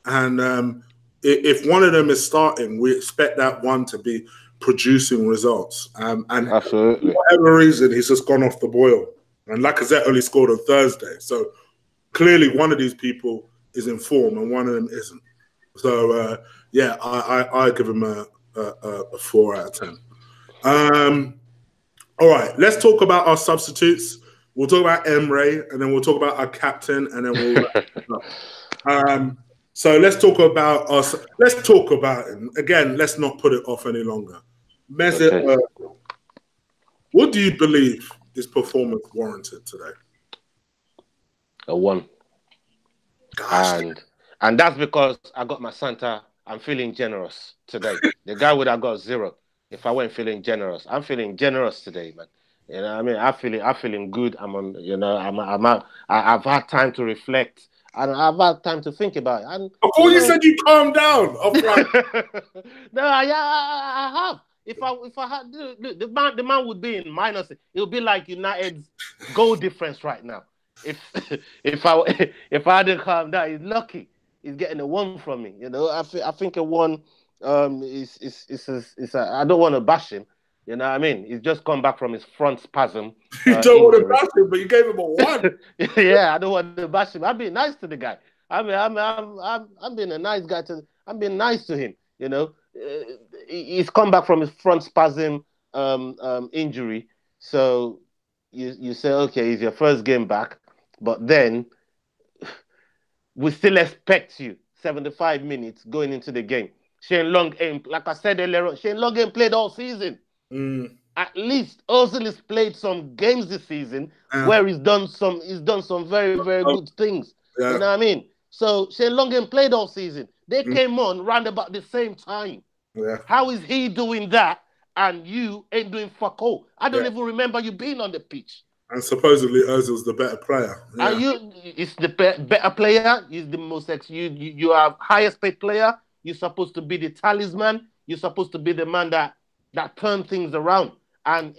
and if one of them is starting, we expect that one to be producing results. And for Absolutely. whatever reason, he's just gone off the boil. And Lacazette only scored on Thursday, so clearly one of these people is in form and one of them isn't. So yeah, I give him a 4 out of 10. All right, let's talk about our substitutes. We'll talk about Emre, and then we'll talk about our captain, and then we'll wrap it up. So let's talk about us. Let's talk about him again. Let's not put it off any longer. Mesut, Okay. what do you believe his performance warranted today? A 1. Gosh. And that's because I got my Santa. I'm feeling generous today. The guy would have got 0 if I weren't feeling generous. I'm feeling generous today, man. You know what I mean? I'm feeling good. I'm on, you know, I've had time to reflect. And I've had time to think about it. And, I thought you said you calmed down. No, I have. If I had look, the man would be in minus. It would be like United's goal difference right now. If if I hadn't calmed down, he's lucky. He's getting a 1 from me. You know, I think a 1 is I don't want to bash him. You know what I mean? He's just come back from his front spasm. You don't want to bash him, but you gave him a 1. Yeah, I don't want to bash him. I'm being nice to the guy. I'm being a nice guy I'm being nice to him. You know, he's come back from his front spasm injury. So you say, okay, it's your first game back, but then we still expect you 75 minutes going into the game. Shane Long ain't, like I said earlier on, Shane Long ain't played all season. At least Ozil has played some games this season where he's done some very, very good things. Yeah. You know what I mean? So Shane Long ain't played all season. They came on round about the same time. Yeah. How is he doing that and you ain't doing fuck all? I don't even remember you being on the pitch. And supposedly Ozil's the better player. Yeah. And it's the better player. He's the most you are highest paid player. You're supposed to be the talisman. You're supposed to be the man that turns things around. And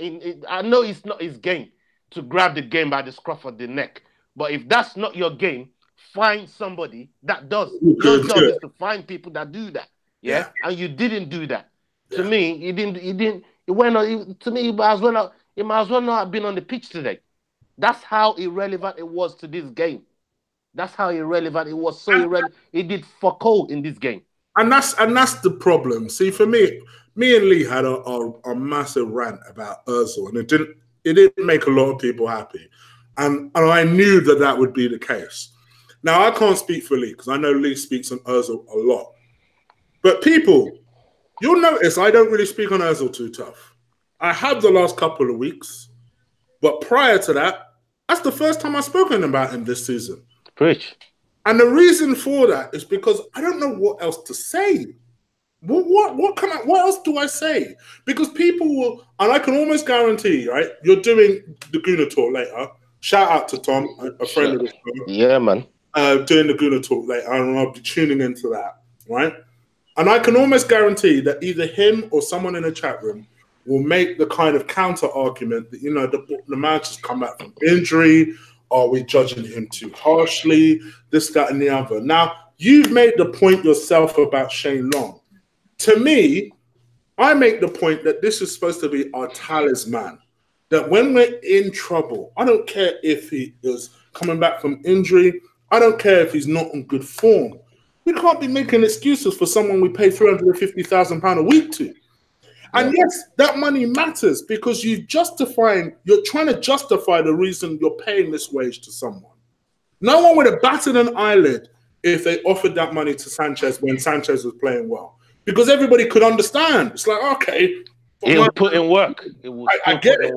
I know it's not his game to grab the game by the scruff of the neck. But if that's not your game, find somebody that does. Your job is to find people that do that. Yeah? And you didn't do that. To me, you didn't. It went on. To me, it might as well not have been on the pitch today. That's how irrelevant it was to this game. That's how irrelevant it was. So irrelevant. It did fuck all in this game. And that's the problem. See, for me and Lee had a massive rant about Ozil, and it didn't make a lot of people happy. And I knew that would be the case. Now, I can't speak for Lee because I know Lee speaks on Ozil a lot. But people, you'll notice I don't really speak on Ozil too tough. I have the last couple of weeks, but prior to that, that's the first time I've spoken about him this season. Preach. And the reason for that is because I don't know what else to say. What else do I say? Because people will, and I can almost guarantee, right? You're doing the Guna Talk later. Shout out to Tom, a friend of the show. Yeah, man. Doing the Guna Talk later, and I'll be tuning into that, right? And I can almost guarantee that either him or someone in the chat room will make the kind of counter argument that, you know, the man just come back from injury. Are we judging him too harshly? This, that, and the other. Now, you've made the point yourself about Shane Long. To me, I make the point that this is supposed to be our talisman. That when we're in trouble, I don't care if he is coming back from injury. I don't care if he's not in good form. We can't be making excuses for someone we pay £350,000 a week to. And yes, that money matters because you're trying to justify the reason you're paying this wage to someone. No one would have batted an eyelid if they offered that money to Sanchez when Sanchez was playing well. Because everybody could understand. It's like, okay. He'll put in work. I get it.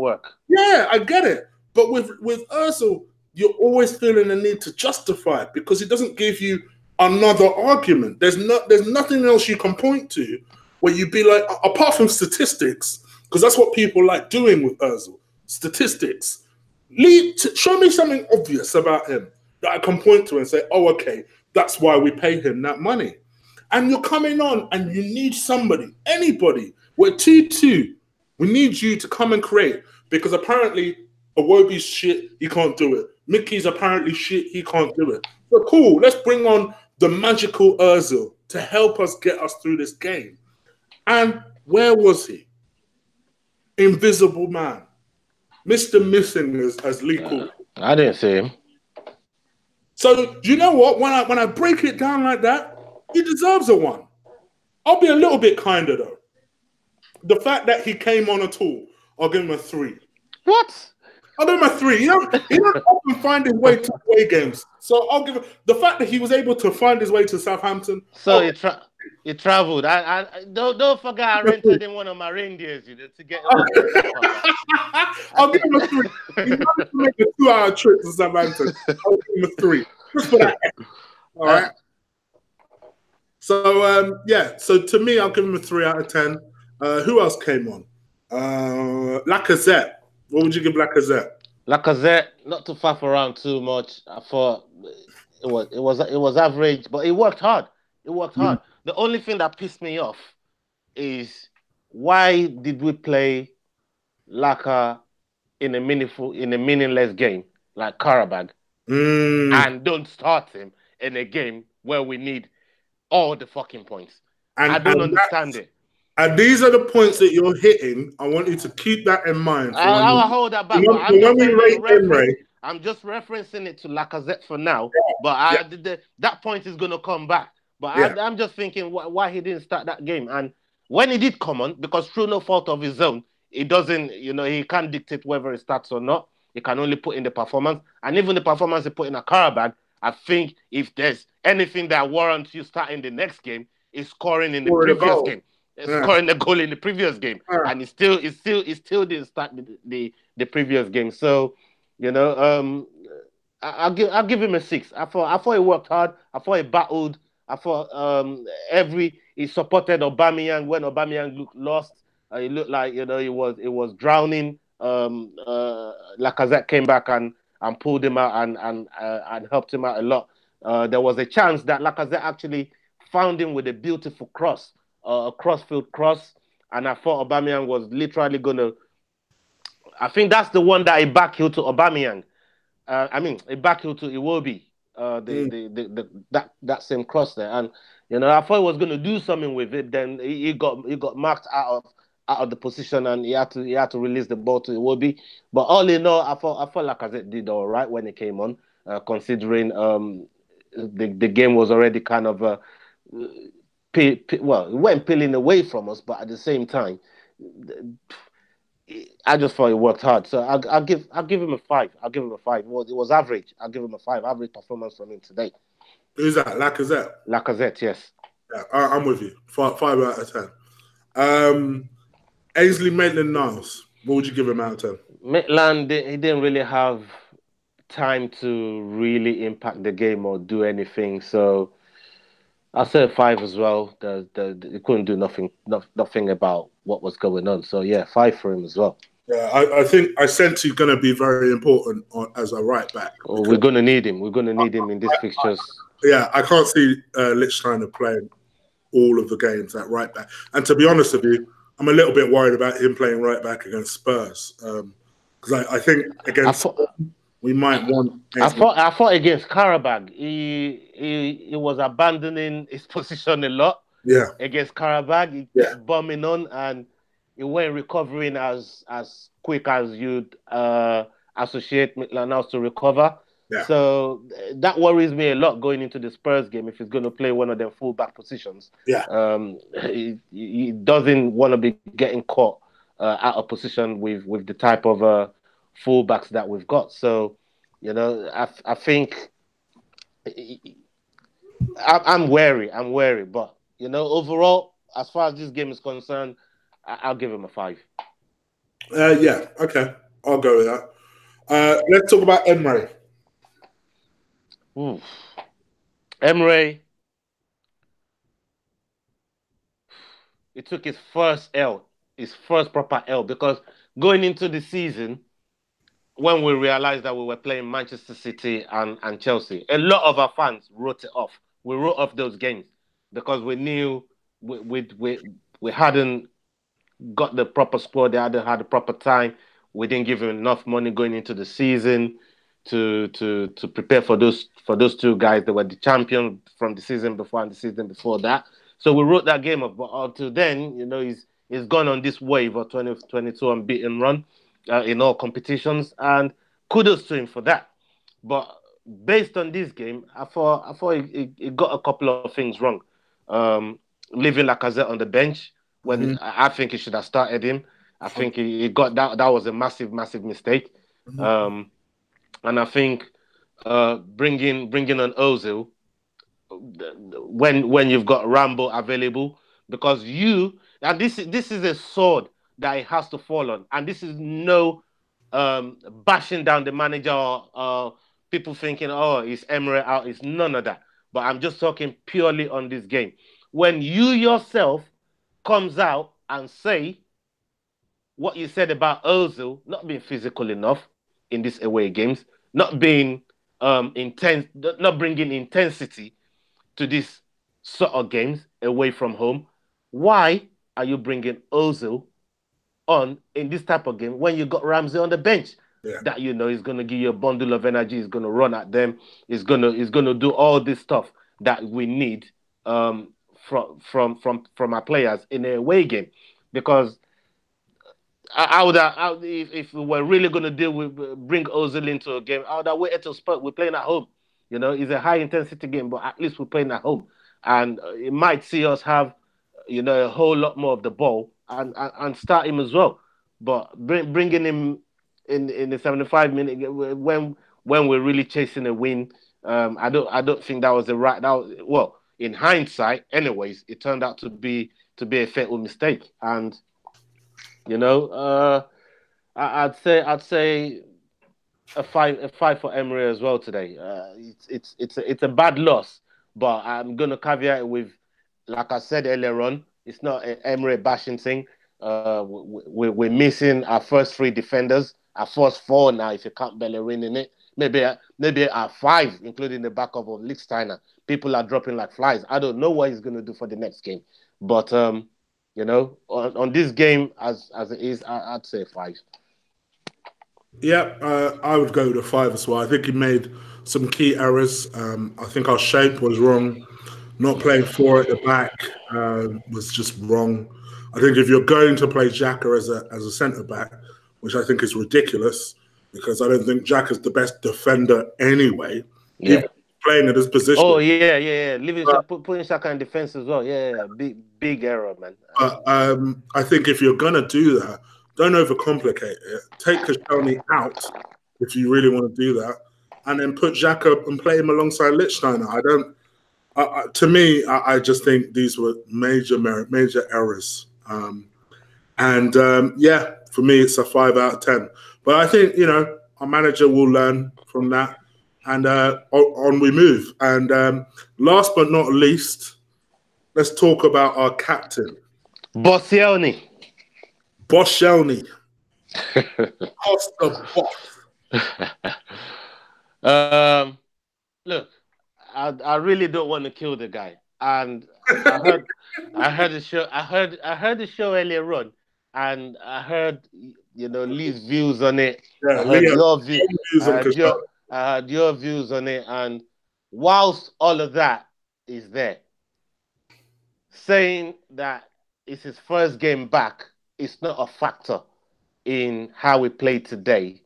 Yeah, I get it. But with Ozil, you're always feeling the need to justify it because it doesn't give you another argument. There's nothing else you can point to where you'd be like, apart from statistics, because that's what people like doing with Ozil, statistics. Show me something obvious about him that I can point to and say, oh, okay, that's why we pay him that money. And you're coming on and you need somebody, anybody. We're 2-2. We need you to come and create because apparently Iwobi's shit, he can't do it. Mickey's apparently shit, he can't do it. So cool, let's bring on the magical Ozil to help us get us through this game. And where was he? Invisible man. Mr. Missing as Lee called. I didn't see him. So do you know what? When I break it down like that, he deserves a 1. I'll be a little bit kinder though. The fact that he came on at all, I'll give him a 3. What? I'll give him a 3. He don't often find his way to away games. So I'll give him the fact that he was able to find his way to Southampton. So he traveled. I don't forget I rented in one of my reindeers, to get. I'll give him a 3. He managed to make a 2-hour trip to Southampton. I'll give him a 3 just for that. All right. So yeah, so to me, I'll give him a 3 out of 10. Who else came on? Lacazette. What would you give Lacazette? Lacazette, not to faff around too much. I thought it was average, but it worked hard. It worked Mm. hard. The only thing that pissed me off is why did we play Laka in a meaningless game like Karabag Mm. and don't start him in a game where we need all the fucking points. I And don't understand it. and these are the points that you're hitting. I want you to keep that in mind for I'll hold that back, but I'm when just we saying in rate reference. Emre. I'm just referencing it to Lacazette for now. But Yeah, that point is going to come back. But yeah, I'm just thinking why he didn't start that game. And when he did come on, because through no fault of his own, he doesn't, he can't dictate whether it starts or not. He can only put in the performance. And even the performance he put in a Karabag, I think if there's anything that warrants you starting the next game, is scoring in the scored a previous goal. game. Yeah, Scoring the goal in the previous game. yeah. And he still didn't start the previous game. So, I'll give him a 6. I thought he worked hard. I thought he battled. I thought he supported Aubameyang when Aubameyang looked lost. It looked like he was drowning. Lacazette came back and pulled him out and helped him out a lot. There was a chance that Lacazette actually found him with a beautiful cross, a crossfield cross, and I thought Aubameyang was literally gonna. I think that's the one that he backheel to Aubameyang. I mean, a backheel to Iwobi. Mm. That same cross there, and I thought he was going to do something with it. Then he got marked out of the position, and he had to release the ball to Iwobi. But all in all, I felt Lacazette did all right when he came on, considering the game was already kind of well, it went peeling away from us, but at the same time, I just thought he worked hard. So I'll give him a 5. I'll give him a 5. It was average. I'll give him a 5. Average performance from him today. Who's that? Lacazette. Lacazette, yes. Yeah, I'm with you. 5 out of 10. Ainsley Maitland-Niles. What would you give him out of 10? Maitland, he didn't really have time to really impact the game or do anything. So I'll say a 5 as well. He couldn't do nothing about what was going on. So yeah, 5 for him as well. Yeah, I think I sense he's going to be very important as a right back. We're going to need him. We're going to need him in these fixtures. Yeah, I can't see Lichtsteiner playing all of the games at right back. And to be honest with you, I'm a little bit worried about him playing right back against Spurs. Because I think against we might want. I thought against Karabag, he was abandoning his position a lot. Yeah. Against Karabag, he kept bombing on, and he weren't recovering as quick as you'd associate Maitland-Niles to recover. Yeah. So that worries me a lot going into the Spurs game if he's going to play one of their full-back positions. Yeah. He doesn't want to be getting caught out of position with the type of full-backs that we've got. So, I think I'm wary. But, overall, as far as this game is concerned, I'll give him a 5. Yeah, okay. I'll go with that. Let's talk about Emre. Emre, he took his first proper L, because going into the season, when we realized that we were playing Manchester City and Chelsea, a lot of our fans wrote it off. We wrote off those games because we knew we hadn't got the proper squad, they hadn't had the proper time. We didn't give him enough money going into the season to prepare for those two guys that were the champions from the season before and the season before that. So we wrote that game up. But until then, he's gone on this wave of 2022 unbeaten run in all competitions, and kudos to him for that. But based on this game, I thought he got a couple of things wrong. Leaving Lacazette on the bench when I think he should have started him. I think he got that. That was a massive mistake. And I think bringing on Ozil when you've got Rambo available, because this is a sword that it has to fall on, and this is no bashing down the manager or people thinking, oh, is Emre out? It's none of that. but I'm just talking purely on this game. When you yourself comes out and say what you said about Ozil not being physical enough in these away games, not being intense, not bringing intensity to these sort of games away from home. Why are you bringing Ozil on in this type of game when you got Ramsey on the bench? Yeah. That you know is going to give you a bundle of energy. He's going to run at them. He's going to do all this stuff that we need from our players in a away game, because if we were really going to deal with bring Ozil into a game, I would have waited till Spurs. We're playing at home. You know, it's a high intensity game, but at least we're playing at home, and it might see us have, a whole lot more of the ball and start him as well. But bringing him in the 75 minute when we're really chasing a win, I don't think that was the right. That was, well, in hindsight, anyways, it turned out to be a fatal mistake, and you know, I'd say a five for Emery as well today. It's a bad loss, but I'm gonna caveat it with, like I said earlier on, it's not an Emery bashing thing. We're missing our first three defenders, our first four now. If you count Bellerin in it, maybe our five, including the backup of Lichtsteiner. People are dropping like flies. I don't know what he's gonna do for the next game, but on this game as it is, I'd say five. Yeah, I would go with a five as well. I think he made some key errors. I think our shape was wrong. Not playing four at the back was just wrong. I think if you're going to play Xhaka as a centre back, which I think is ridiculous, because I don't think Xhaka is the best defender anyway, even Yeah. playing at his position. Oh yeah. Putting Shaka in defense as well. Yeah. Big error, man. I think if you're gonna do that, don't overcomplicate it. Take Koscielny out if you really want to do that, and then put Jack up and play him alongside Lichtsteiner. I don't. To me, I just think these were major errors. Yeah, for me, it's a 5 out of 10. But I think our manager will learn from that, and on we move. And last but not least, let's talk about our captain, Bossielny. Boscielny. Costa Boss. Look, I really don't want to kill the guy, and I heard the show. I heard the show earlier on, and I heard Lee's views on it. Yeah, I heard Liam, your view. views I on heard your Koscielny. I heard your views on it, and whilst all of that is there, saying that it's his first game back, it's not a factor in how we played today.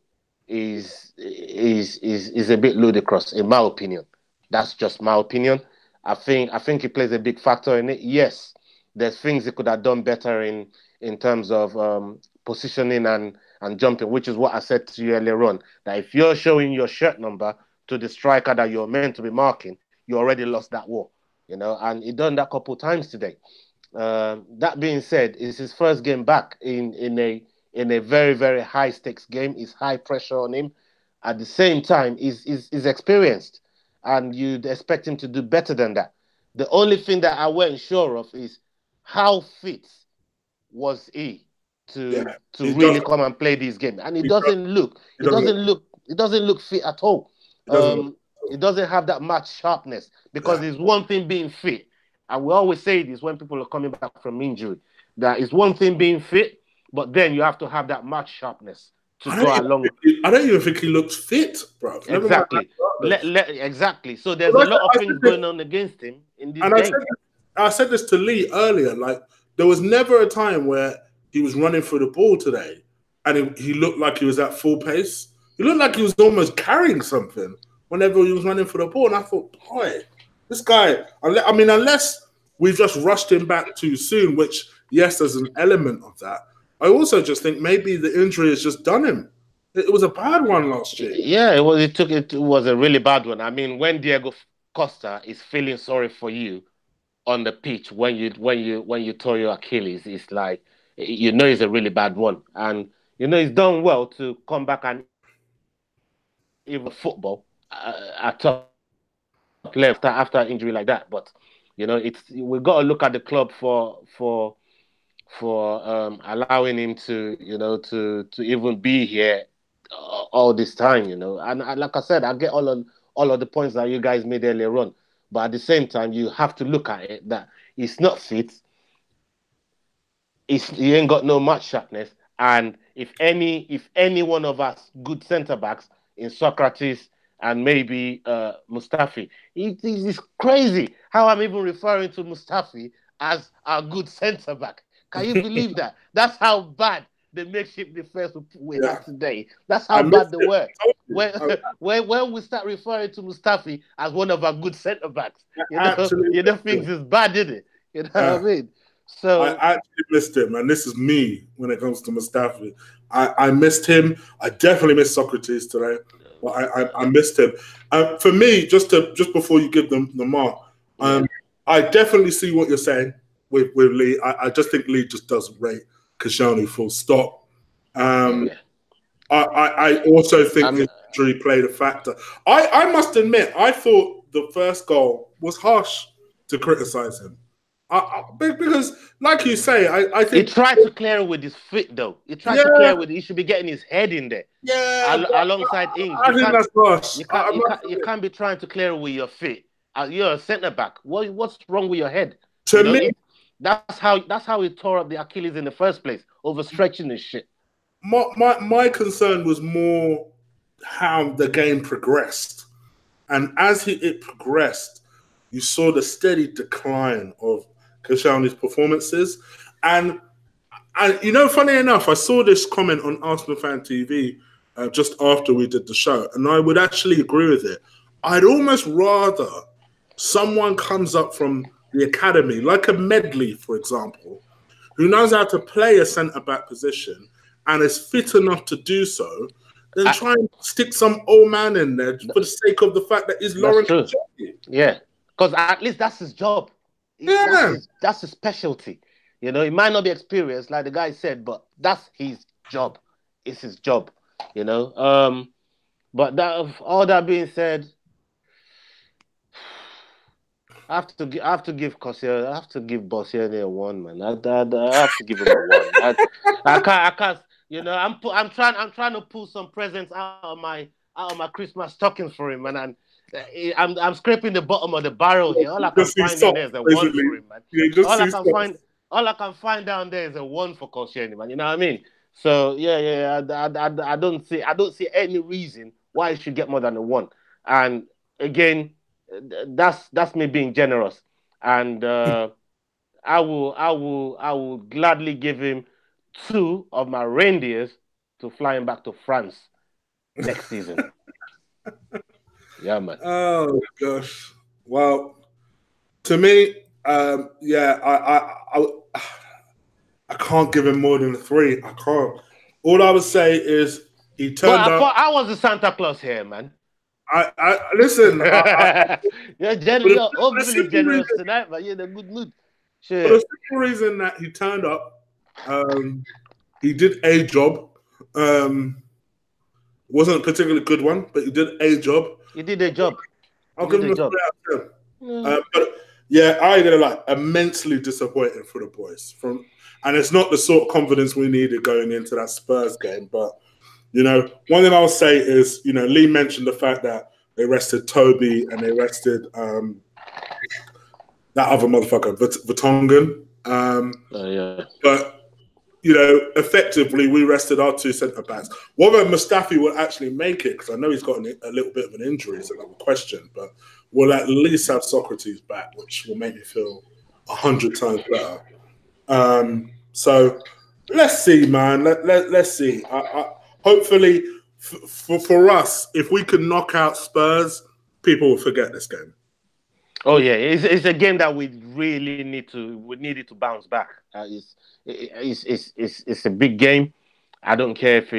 Is a bit ludicrous, in my opinion. That's just my opinion. I think he plays a big factor in it. Yes, there's things he could have done better in terms of positioning and jumping, which is what I said to you earlier on. That if you're showing your shirt number to the striker that you're meant to be marking, you already lost that war. And he done that a couple of times today. That being said, it's his first game back in a very, very high stakes game. It's high pressure on him. At the same time, he's experienced, and you'd expect him to do better than that. The only thing that I weren't sure of is how fit was he to Yeah, to he really doesn't. come and play this game. And He, does, he doesn't. it doesn't look fit at all. He doesn't. It doesn't have that much sharpness, because Yeah. it's one thing being fit, and we always say this when people are coming back from injury, that it's one thing being fit, but then you have to have that much sharpness to I don't go even along. I don't even think he looks fit, bro. Never mind that Exactly. garbage. Exactly. So there's a Like lot of I things said this, going on against him in this and game. I said this to Lee earlier. Like there was never a time where he was running for the ball today, and he looked like he was at full pace. He looked like he was almost carrying something whenever he was running for the ball. And I thought, boy, this guy. I mean, unless we've just rushed him back too soon, which yes, there's an element of that. I also just think maybe the injury has just done him. It was a bad one last year. Yeah, it was a really bad one. I mean, when Diego Costa is feeling sorry for you on the pitch when you tore your Achilles, it's like it's a really bad one. And he's done well to come back and even football at top level. left after an injury like that. But it's we've got to look at the club for allowing him to to even be here all this time. And like I said, I get all of the points that you guys made earlier on, but at the same time, you have to look at it that he's not fit. He ain't got no match sharpness. And if any one of us good centre backs in Socrates and maybe Mustafi, it's crazy how I'm even referring to Mustafi as a good centre back. Can you believe that? That's how bad the makeshift defense we Yeah, have today. That's how I bad missed they it. were. I told you. When when we start referring to Mustafi as one of our good centre backs, I actually things is bad, isn't it? You know what I yeah. mean? I So actually missed him, and this is me when it comes to Mustafi. I missed him. I definitely missed Socrates today, but I missed him. For me, just before you give them the mark, yeah, I definitely see what you're saying with Lee. I just think Lee just doesn't rate Kashani full stop. Um, yeah. I also think I'm his injury played a factor. I must admit, I thought the first goal was harsh to criticize him. Because, like you say, I He think, tried to clear it with his feet, though. He tried to yeah, clear it with. He should be getting his head in there, yeah, but alongside Ings. I think that's harsh. I You must can't, you admit. can't be trying to clear it with your feet. You're a centre back. What's wrong with your head? To me, That's how he tore up the Achilles in the first place, overstretching and shit. my concern was more how the game progressed. And as it progressed, you saw the steady decline of Koscielny's performances. And funny enough, I saw this comment on Arsenal Fan TV just after we did the show, and I would actually agree with it. I'd almost rather someone comes up from the academy, like a Medley, for example, who knows how to play a centre back position and is fit enough to do so, than I, try and stick some old man in there for the sake of the fact that he's that's Lauren true. Koscielny. Yeah, because at least that's his job. Yeah. That's his specialty. He might not be experienced, like the guy said, but that's his job. It's his job. You know. But all that being said, I have to give Koscielny, I have to give Bossier a one, man. I have to give him a one. I can't. I'm trying to pull some presents out of my Christmas stockings for him, man. And I'm scraping the bottom of the barrel here. All I You can just see find in there socks, is a one basically. for him, man. You just All I see can socks. find, all I can find down there is a one for Koscielny, man. You know what I mean? So yeah. I don't see any reason why he should get more than a one. And again, that's me being generous, and I will gladly give him two of my reindeers to flying back to France next season. Yeah, man. Oh gosh. Well, to me, yeah, I can't give him more than a three. I can't. All I would say is he But turned I up. thought I was the Santa Claus here, man. I listen. You're For the overly simple generous reason, tonight, but you're in a good mood. for the Sure. simple reason that he turned up, um, he did a job. Um, wasn't a particularly good one, but he did a job. You did a job. I'll You give did him a a job. three out of 10. Mm. But yeah, I ain't gonna lie, immensely disappointing for the boys. And it's not the sort of confidence we needed going into that Spurs game. But one thing I'll say is, Lee mentioned the fact that they rested Toby and they rested that other motherfucker, Vertonghen. Yeah. But effectively, we rested our two centre backs. Whether Mustafi will actually make it, because I know he's got a little bit of an injury, is another question. But we'll at least have Socrates back, which will make me feel 100 times better. So let's see, man. Let's see. Hopefully, for us, if we can knock out Spurs, people will forget this game. Oh yeah, it's a game that we really need it to bounce back. It's a big game. I don't care if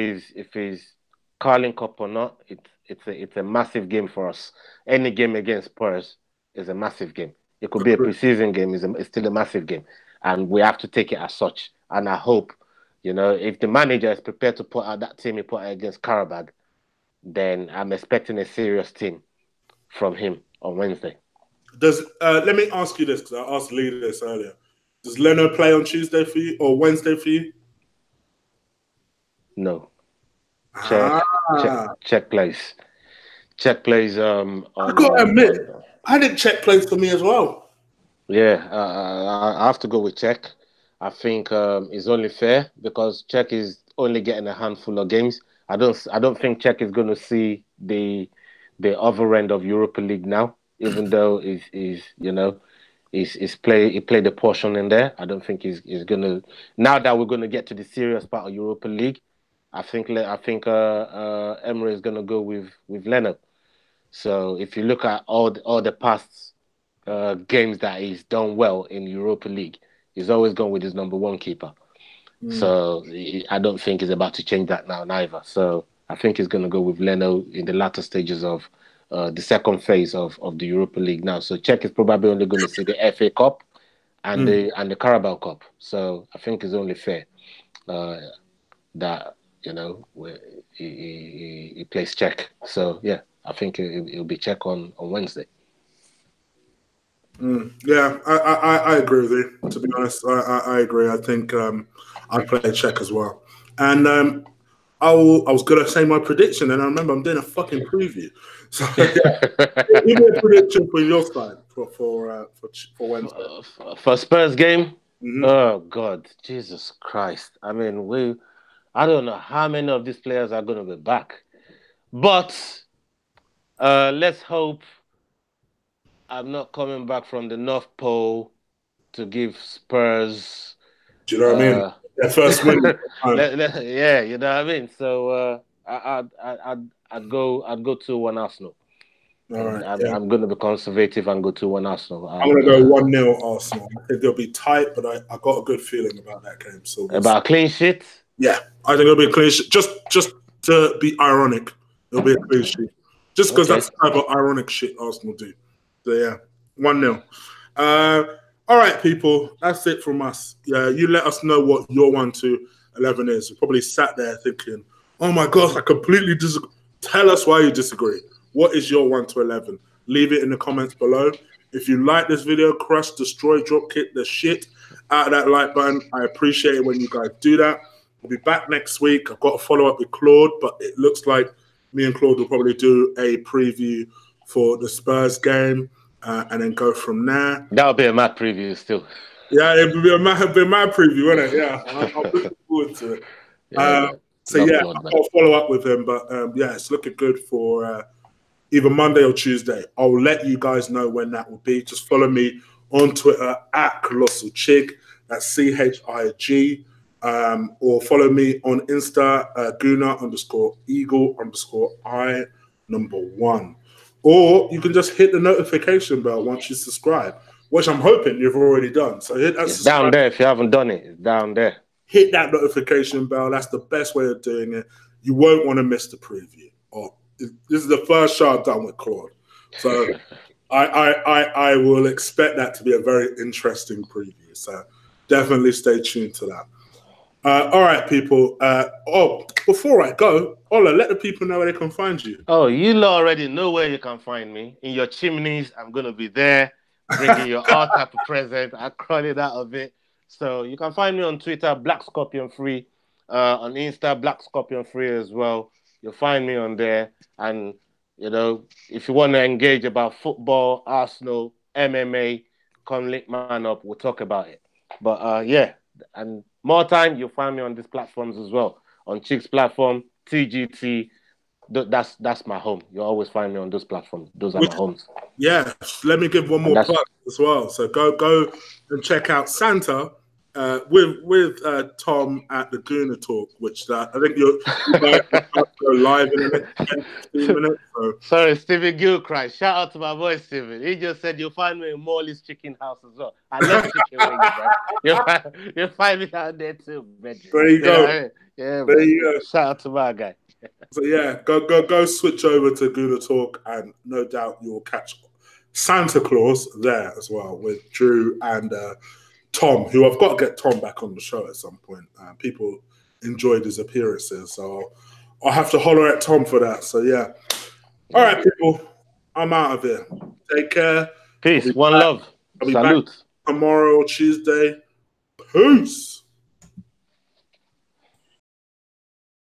it's Carling Cup or not. It's a massive game for us. Any game against Spurs is a massive game. It could be a preseason game. It's still a massive game, and we have to take it as such. And I hope, if the manager is prepared to put out that team he put out against Karabag, then I'm expecting a serious team from him. on Wednesday. Does let me ask you this because I asked Lee this earlier. Does Leno play on Tuesday for you or Wednesday for you? No. Check, check, Ah, check plays. Check plays I gotta admit, on I didn't check plays for me as well. yeah, I have to go with Czech. I think it's only fair because Czech is only getting a handful of games. I don't think Czech is going to see the other end of Europa League now, even though is he played a portion in there. I don't think he's going to now that we're going to get to the serious part of Europa League. I think Emery is going to go with Leonard. So if you look at all the past games that he's done well in Europa League, he's always gone with his number one keeper. Mm. So I don't think he's about to change that now neither. So I think he's going to go with Leno in the latter stages of the second phase of the Europa League now. So Czech is probably only going to see the FA Cup and Mm. the Carabao Cup. So I think it's only fair that he plays Czech. So yeah, I think it'll be Czech on Wednesday. Yeah, I agree with you. To be honest, I agree. I think I play check as well. And I was gonna say my prediction, and I remember I'm doing a fucking preview. So yeah, give me a prediction for your side for Wednesday. For Spurs game, Hmm. oh God, Jesus Christ! I mean, I don't know how many of these players are going to be back, but let's hope I'm not coming back from the North Pole to give Spurs. Do you know what I mean? Uh, Their first win. yeah, you know what I mean. So I'd go 2-1 Arsenal. All I'm right, I'm, yeah. I'm going to be conservative and go 2-1 Arsenal. I'm gonna And go 1-0 Arsenal. I think they'll be tight, but I got a good feeling about that game. So we'll see. about a clean sheet. Yeah, I think it'll be a clean sheet. Just to be ironic, it'll be a clean sheet. Just because Okay. that's the type of ironic shit Arsenal do. So yeah, 1-0. Uh, all right, people. That's it from us. Yeah, you let us know what your 1 to 11 is. You probably sat there thinking, "Oh my gosh, I completely disagree." Tell us why you disagree. What is your 1 to 11? Leave it in the comments below. If you like this video, crush, destroy, drop kick the shit out of that like button. I appreciate it when you guys do that. We'll be back next week. I've got to follow up with Claude, but it looks like me and Claude will probably do a preview for the Spurs game and then go from there. That'll be a mad preview still. Yeah, it'll be a mad preview, won't it? Yeah, I'm looking forward to it. Yeah, man. So Love yeah, Claude, I've man. got to follow up with him, but yeah, it's looking good for either Monday or Tuesday. I'll let you guys know when that will be. Just follow me on Twitter at Colossal Chig. That's CHIG. Or follow me on Insta, Guna_Eagle_I1. Or you can just hit the notification bell once you subscribe, which I'm hoping you've already done. So hit that It's down subscribe, there. If you haven't done it, it's down there. hit that notification bell. That's the best way of doing it. You won't want to miss the preview. This is the first show I've done with Claude. So I will expect that to be a very interesting preview. So definitely stay tuned to that. All right, people. Before I go, Ola, let the people know where they can find you. Oh, you already know where you can find me. In your chimneys, I'm going to be there bringing you all type of present. I crawl it out of it. So you can find me on Twitter, Black Scorpion Free. On Insta, Black Scorpion Free as well. You'll find me on there. And, if you want to engage about football, Arsenal, MMA, come link man up. We'll talk about it. But yeah, and more time, you'll find me on these platforms as well. On Chick's platform, TGT. That's my home. You always find me on those platforms. Those are my homes. Yeah, let me give one more plug as well. So go and check out Santa with Tom at the Gooner Talk, which I think you guys go live in the next 10, 15 minutes. So. Sorry, Stephen Gilchrist. Shout out to my boy Stephen. He just said you'll find me in Morley's Chicken House as well. I love chicken wings, bro. You'll find me down there too, man. There you go. Yeah, there you go. Shout out to my guy. So yeah, go switch over to Gooner Talk, and no doubt you'll catch Santa Claus there as well with Drew and Tom, who I've got to get Tom back on the show at some point. People enjoyed his appearances, so I'll have to holler at Tom for that. So yeah. All right, people. I'm out of here. Take care. Peace. One love. I'll be back Salute. tomorrow, Tuesday. Peace.